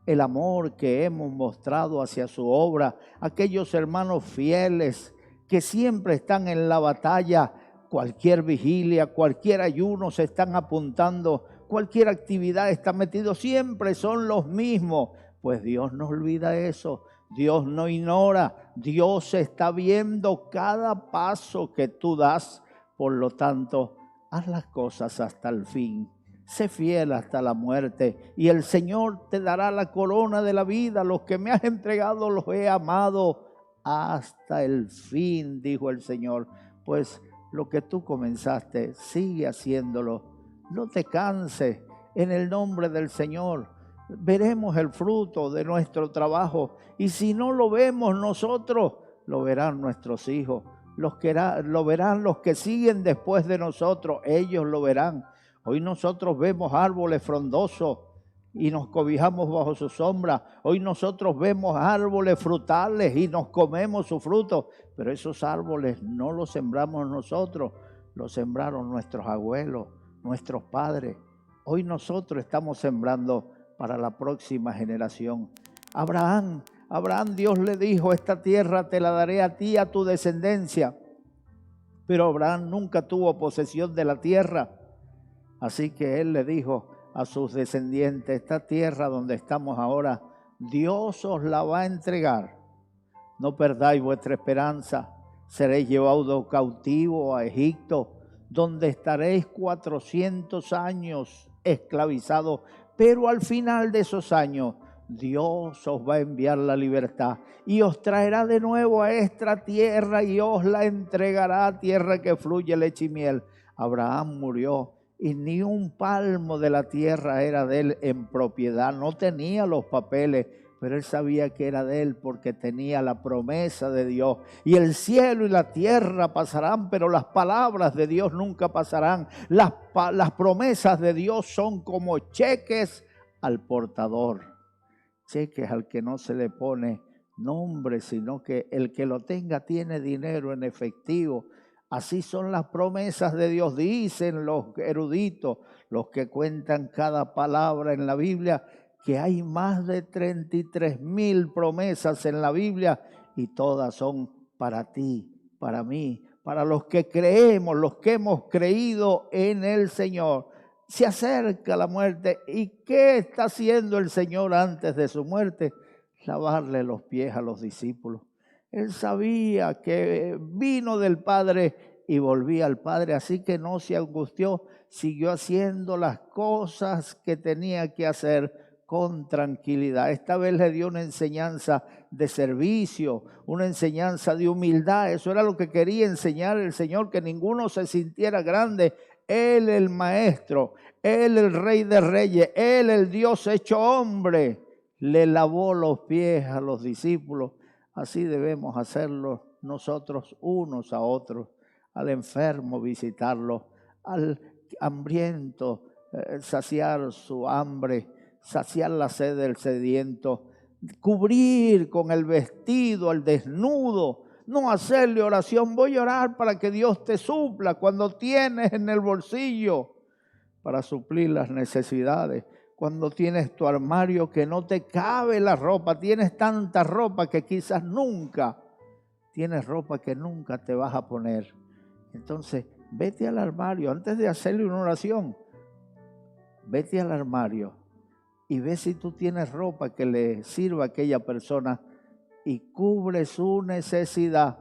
el amor que hemos mostrado hacia su obra. Aquellos hermanos fieles que siempre están en la batalla, cualquier vigilia, cualquier ayuno se están apuntando, cualquier actividad está metido, siempre son los mismos. Pues Dios no olvida eso, Dios no ignora, Dios está viendo cada paso que tú das. Por lo tanto, haz las cosas hasta el fin, sé fiel hasta la muerte y el Señor te dará la corona de la vida. Los que me has entregado los he amado hasta el fin, dijo el Señor. Pues lo que tú comenzaste, sigue haciéndolo. No te canses en el nombre del Señor. Veremos el fruto de nuestro trabajo y si no lo vemos nosotros, lo verán nuestros hijos. Lo verán los que siguen después de nosotros, ellos lo verán. Hoy nosotros vemos árboles frondosos y nos cobijamos bajo su sombra. Hoy nosotros vemos árboles frutales y nos comemos su fruto. Pero esos árboles no los sembramos nosotros, los sembraron nuestros abuelos, nuestros padres. Hoy nosotros estamos sembrando para la próxima generación. Abraham, Dios le dijo, esta tierra te la daré a ti, a tu descendencia. Pero Abraham nunca tuvo posesión de la tierra. Así que él le dijo a sus descendientes, esta tierra donde estamos ahora, Dios os la va a entregar. No perdáis vuestra esperanza, seréis llevados cautivo a Egipto, donde estaréis 400 años esclavizados, pero al final de esos años, Dios os va a enviar la libertad y os traerá de nuevo a esta tierra y os la entregará, tierra que fluye leche y miel. Abraham murió y ni un palmo de la tierra era de él en propiedad, no tenía los papeles, pero él sabía que era de él porque tenía la promesa de Dios. Y el cielo y la tierra pasarán, pero las palabras de Dios nunca pasarán. Las promesas de Dios son como cheques al portador, cheques al que no se le pone nombre, sino que el que lo tenga tiene dinero en efectivo. Así son las promesas de Dios, dicen los eruditos, los que cuentan cada palabra en la Biblia, que hay más de 33,000 promesas en la Biblia y todas son para ti, para mí, para los que creemos, los que hemos creído en el Señor. Se acerca la muerte. ¿Y qué está haciendo el Señor antes de su muerte? Lavarle los pies a los discípulos. Él sabía que vino del Padre y volvía al Padre, así que no se angustió, siguió haciendo las cosas que tenía que hacer con tranquilidad. Esta vez le dio una enseñanza de servicio, una enseñanza de humildad. Eso era lo que quería enseñar el Señor, que ninguno se sintiera grande Él el Maestro, Él el Rey de Reyes, Él el Dios hecho hombre, le lavó los pies a los discípulos. Así debemos hacerlo nosotros unos a otros, al enfermo visitarlo, al hambriento saciar su hambre, saciar la sed del sediento, cubrir con el vestido al desnudo, no hacerle oración, voy a orar para que Dios te supla cuando tienes en el bolsillo para suplir las necesidades. Cuando tienes tu armario que no te cabe la ropa, tienes tanta ropa que quizás nunca, tienes ropa que nunca te vas a poner. Entonces, vete al armario, antes de hacerle una oración, vete al armario y ve si tú tienes ropa que le sirva a aquella persona y cubre su necesidad.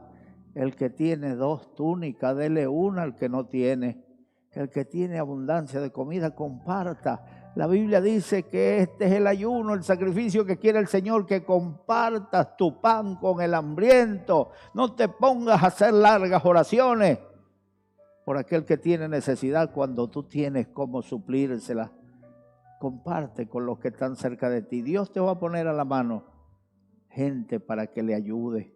El que tiene 2 túnicas, dele una al que no tiene. El que tiene abundancia de comida, comparta. La Biblia dice que este es el ayuno, el sacrificio que quiere el Señor, que compartas tu pan con el hambriento. No te pongas a hacer largas oraciones por aquel que tiene necesidad cuando tú tienes cómo suplírsela. Comparte con los que están cerca de ti. Dios te va a poner a la mano gente para que le ayude.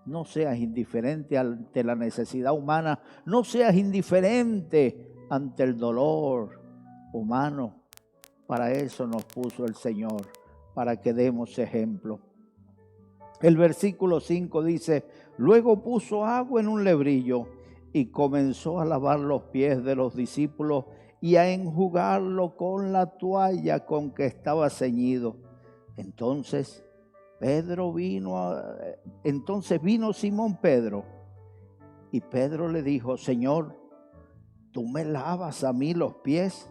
No seas indiferente ante la necesidad humana. No seas indiferente ante el dolor humano. Para eso nos puso el Señor, para que demos ejemplo. El versículo 5 dice, luego puso agua en un lebrillo y comenzó a lavar los pies de los discípulos y a enjugarlo con la toalla con que estaba ceñido. Entonces vino Simón Pedro y Pedro le dijo, Señor, ¿tú me lavas a mí los pies?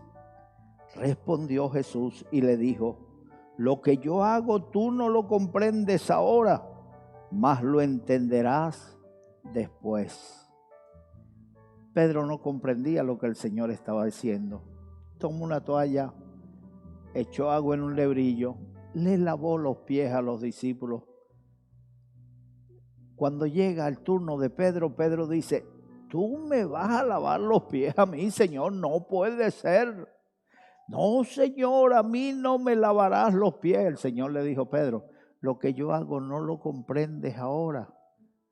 Respondió Jesús y le dijo, lo que yo hago tú no lo comprendes ahora, mas lo entenderás después. Pedro no comprendía lo que el Señor estaba diciendo. Tomó una toalla, echó agua en un lebrillo, le lavó los pies a los discípulos. Cuando llega el turno de Pedro, Pedro dice, ¿tú me vas a lavar los pies a mí, Señor? No puede ser. No, Señor, a mí no me lavarás los pies. El Señor le dijo, Pedro, lo que yo hago no lo comprendes ahora,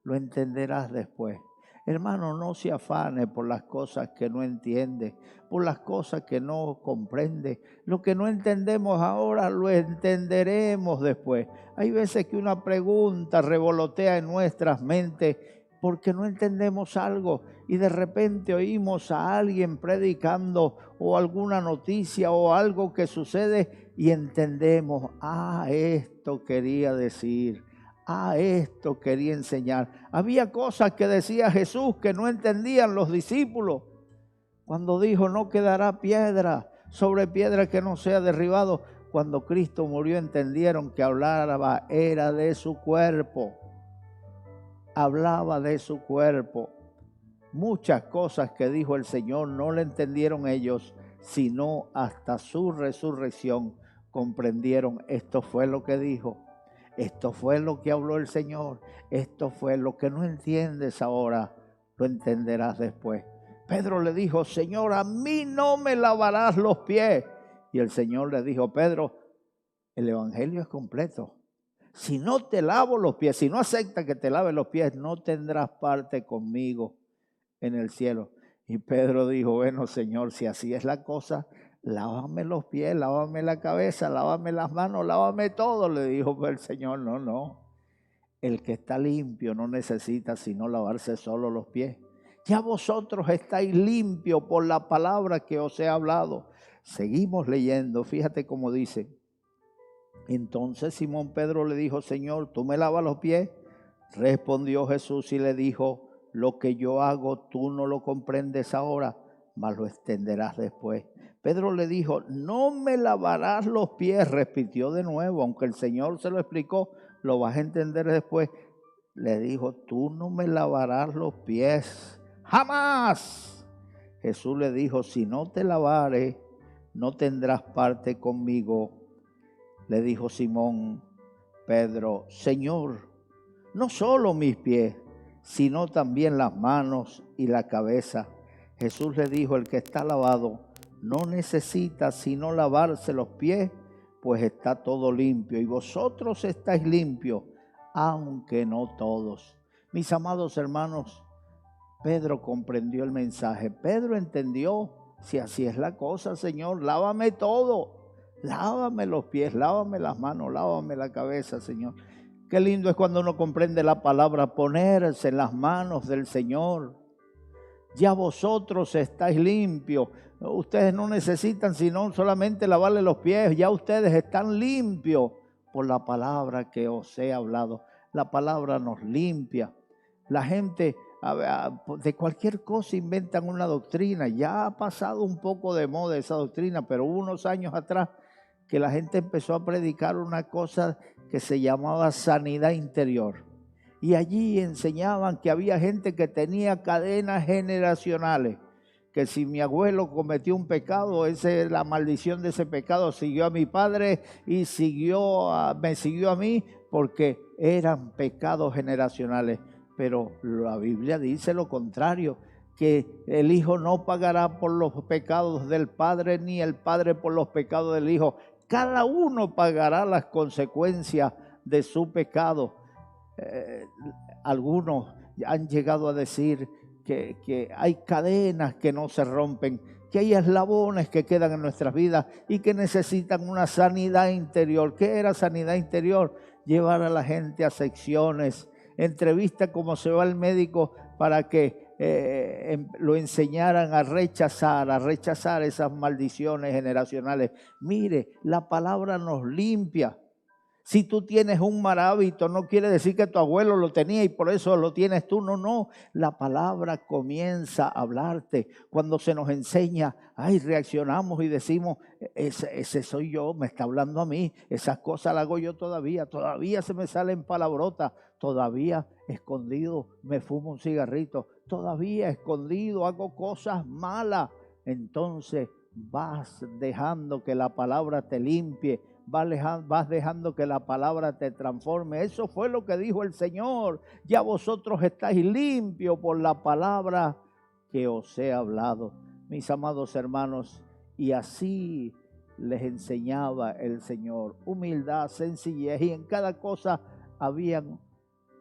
lo entenderás después. Hermano, no se afane por las cosas que no entiende, por las cosas que no comprende. Lo que no entendemos ahora lo entenderemos después. Hay veces que una pregunta revolotea en nuestras mentes porque no entendemos algo y de repente oímos a alguien predicando o alguna noticia o algo que sucede y entendemos, esto quería decir. Esto quería enseñar. Había cosas que decía Jesús que no entendían los discípulos. Cuando dijo, no quedará piedra sobre piedra que no sea derribado. Cuando Cristo murió entendieron que hablaba era de su cuerpo. Hablaba de su cuerpo. Muchas cosas que dijo el Señor no le entendieron ellos, sino hasta su resurrección comprendieron. Esto fue lo que dijo. Esto fue lo que habló el Señor. Esto fue lo que no entiendes ahora, lo entenderás después. Pedro le dijo, Señor, a mí no me lavarás los pies. Y el Señor le dijo, Pedro, el evangelio es completo. Si no te lavo los pies, si no aceptas que te lave los pies, no tendrás parte conmigo en el cielo. Y Pedro dijo, bueno, Señor, si así es la cosa, lávame los pies, lávame la cabeza, lávame las manos, lávame todo. Le dijo el Señor, no. El que está limpio no necesita sino lavarse solo los pies. Ya vosotros estáis limpios por la palabra que os he hablado. Seguimos leyendo, fíjate cómo dice. Entonces Simón Pedro le dijo, Señor, ¿tú me lavas los pies? Respondió Jesús y le dijo, lo que yo hago tú no lo comprendes ahora, mas lo extenderás después. Pedro le dijo, no me lavarás los pies, repitió de nuevo, aunque el Señor se lo explicó, lo vas a entender después. Le dijo, tú no me lavarás los pies, jamás. Jesús le dijo, si no te lavare, no tendrás parte conmigo. Le dijo Simón Pedro, Señor, no solo mis pies, sino también las manos y la cabeza. Jesús le dijo, el que está lavado no necesita sino lavarse los pies, pues está todo limpio. Y vosotros estáis limpios, aunque no todos. Mis amados hermanos, Pedro comprendió el mensaje. Pedro entendió, si así es la cosa, Señor, lávame todo. Lávame los pies, lávame las manos, lávame la cabeza, Señor. Qué lindo es cuando uno comprende la palabra, ponerse en las manos del Señor. Ya vosotros estáis limpios. Ustedes no necesitan sino solamente lavarle los pies. Ya ustedes están limpios por la palabra que os he hablado. La palabra nos limpia. La gente de cualquier cosa inventan una doctrina. Ya ha pasado un poco de moda esa doctrina, pero hubo unos años atrás que la gente empezó a predicar una cosa que se llamaba sanidad interior. Y allí enseñaban que había gente que tenía cadenas generacionales, que si mi abuelo cometió un pecado, la maldición de ese pecado siguió a mi padre y me siguió a mí, porque eran pecados generacionales. Pero la Biblia dice lo contrario, que el hijo no pagará por los pecados del padre, ni el padre por los pecados del hijo. Cada uno pagará las consecuencias de su pecado. Algunos han llegado a decir que hay cadenas que no se rompen, que hay eslabones que quedan en nuestras vidas y que necesitan una sanidad interior. ¿Qué era sanidad interior? Llevar a la gente a secciones, entrevistas como se va el médico para que lo enseñaran a rechazar esas maldiciones generacionales. Mire, la palabra nos limpia. Si tú tienes un mal hábito, no quiere decir que tu abuelo lo tenía y por eso lo tienes tú. No. La palabra comienza a hablarte. Cuando se nos enseña, reaccionamos y decimos, ese soy yo, me está hablando a mí. Esas cosas las hago yo todavía se me salen palabrotas. Todavía escondido me fumo un cigarrito. Todavía escondido hago cosas malas. Entonces vas dejando que la palabra te limpie. Vas dejando que la palabra te transforme. Eso fue lo que dijo el Señor. Ya vosotros estáis limpios por la palabra que os he hablado. Mis amados hermanos, y así les enseñaba el Señor. Humildad, sencillez, y en cada cosa habían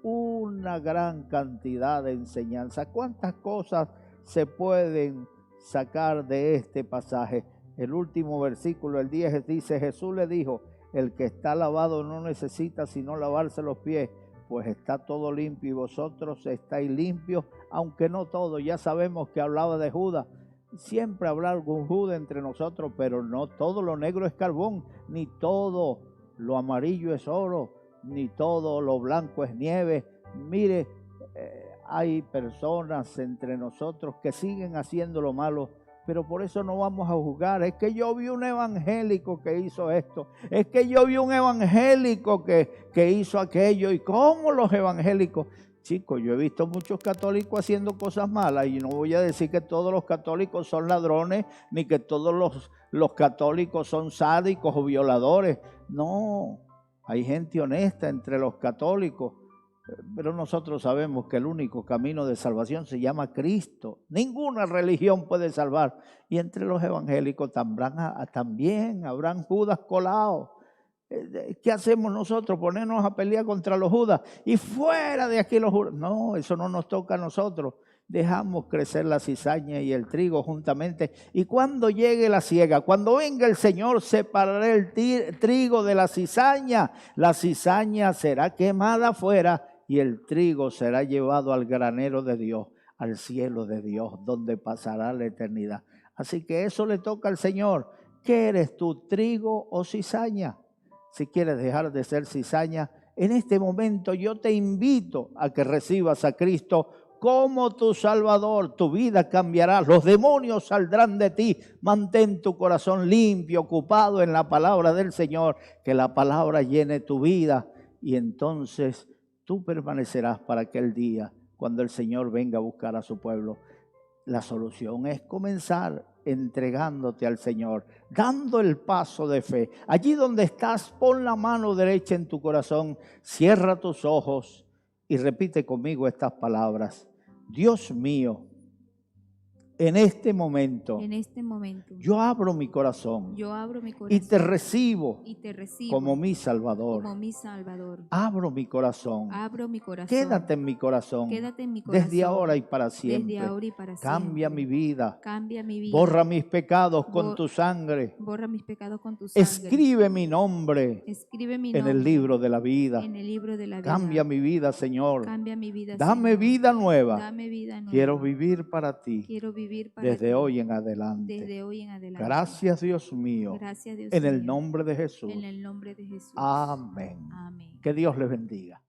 una gran cantidad de enseñanza. ¿Cuántas cosas se pueden sacar de este pasaje? El último versículo, el 10, dice, Jesús le dijo, el que está lavado no necesita sino lavarse los pies, pues está todo limpio y vosotros estáis limpios, aunque no todo. Ya sabemos que hablaba de Judas. Siempre habrá algún Judas entre nosotros, pero no todo lo negro es carbón, ni todo lo amarillo es oro, ni todo lo blanco es nieve. Mire, hay personas entre nosotros que siguen haciendo lo malo, pero por eso no vamos a juzgar. Es que yo vi un evangélico que hizo esto. Es que yo vi un evangélico que hizo aquello. ¿Y cómo los evangélicos? Chicos, yo he visto muchos católicos haciendo cosas malas y no voy a decir que todos los católicos son ladrones, ni que todos los católicos son sádicos o violadores. No, hay gente honesta entre los católicos. Pero nosotros sabemos que el único camino de salvación se llama Cristo. Ninguna religión puede salvar. Y entre los evangélicos también habrán Judas colados. ¿Qué hacemos nosotros? Ponernos a pelear contra los Judas. Y fuera de aquí los Judas. No, eso no nos toca a nosotros. Dejamos crecer la cizaña y el trigo juntamente. Y cuando llegue la siega, cuando venga el Señor, separaré el trigo de la cizaña. La cizaña será quemada afuera y el trigo será llevado al granero de Dios, al cielo de Dios, donde pasará la eternidad. Así que eso le toca al Señor. ¿Qué eres tú, trigo o cizaña? Si quieres dejar de ser cizaña, en este momento yo te invito a que recibas a Cristo como tu Salvador. Tu vida cambiará, los demonios saldrán de ti. Mantén tu corazón limpio, ocupado en la palabra del Señor, que la palabra llene tu vida y entonces tú permanecerás para aquel día cuando el Señor venga a buscar a su pueblo. La solución es comenzar entregándote al Señor, dando el paso de fe. Allí donde estás, pon la mano derecha en tu corazón, cierra tus ojos y repite conmigo estas palabras. Dios mío, en este momento, en este momento, yo abro mi corazón yo abro mi y corazón te recibo y te recibo como mi Salvador. como mi Salvador. Abro mi corazón. Abro mi corazón. Quédate en mi corazón. Quédate en mi corazón. Desde ahora y para Desde siempre. ahora y para Cambia siempre. mi vida. Cambia mi vida. Borra mis pecados con Bor- tu sangre. Borra mis pecados con tu sangre. Escribe mi nombre Escribe mi en nombre el libro de la vida. en el libro de la vida. Cambia mi vida, Señor. Cambia mi vida, Dame Señor. vida nueva. Dame vida nueva. Quiero vivir para ti Quiero vivir para desde ti. hoy en adelante. Desde hoy en adelante. Gracias, Dios mío. Gracias, Dios En el mío. nombre de Jesús. En el nombre de Jesús. Amén. Amén. Que Dios les bendiga.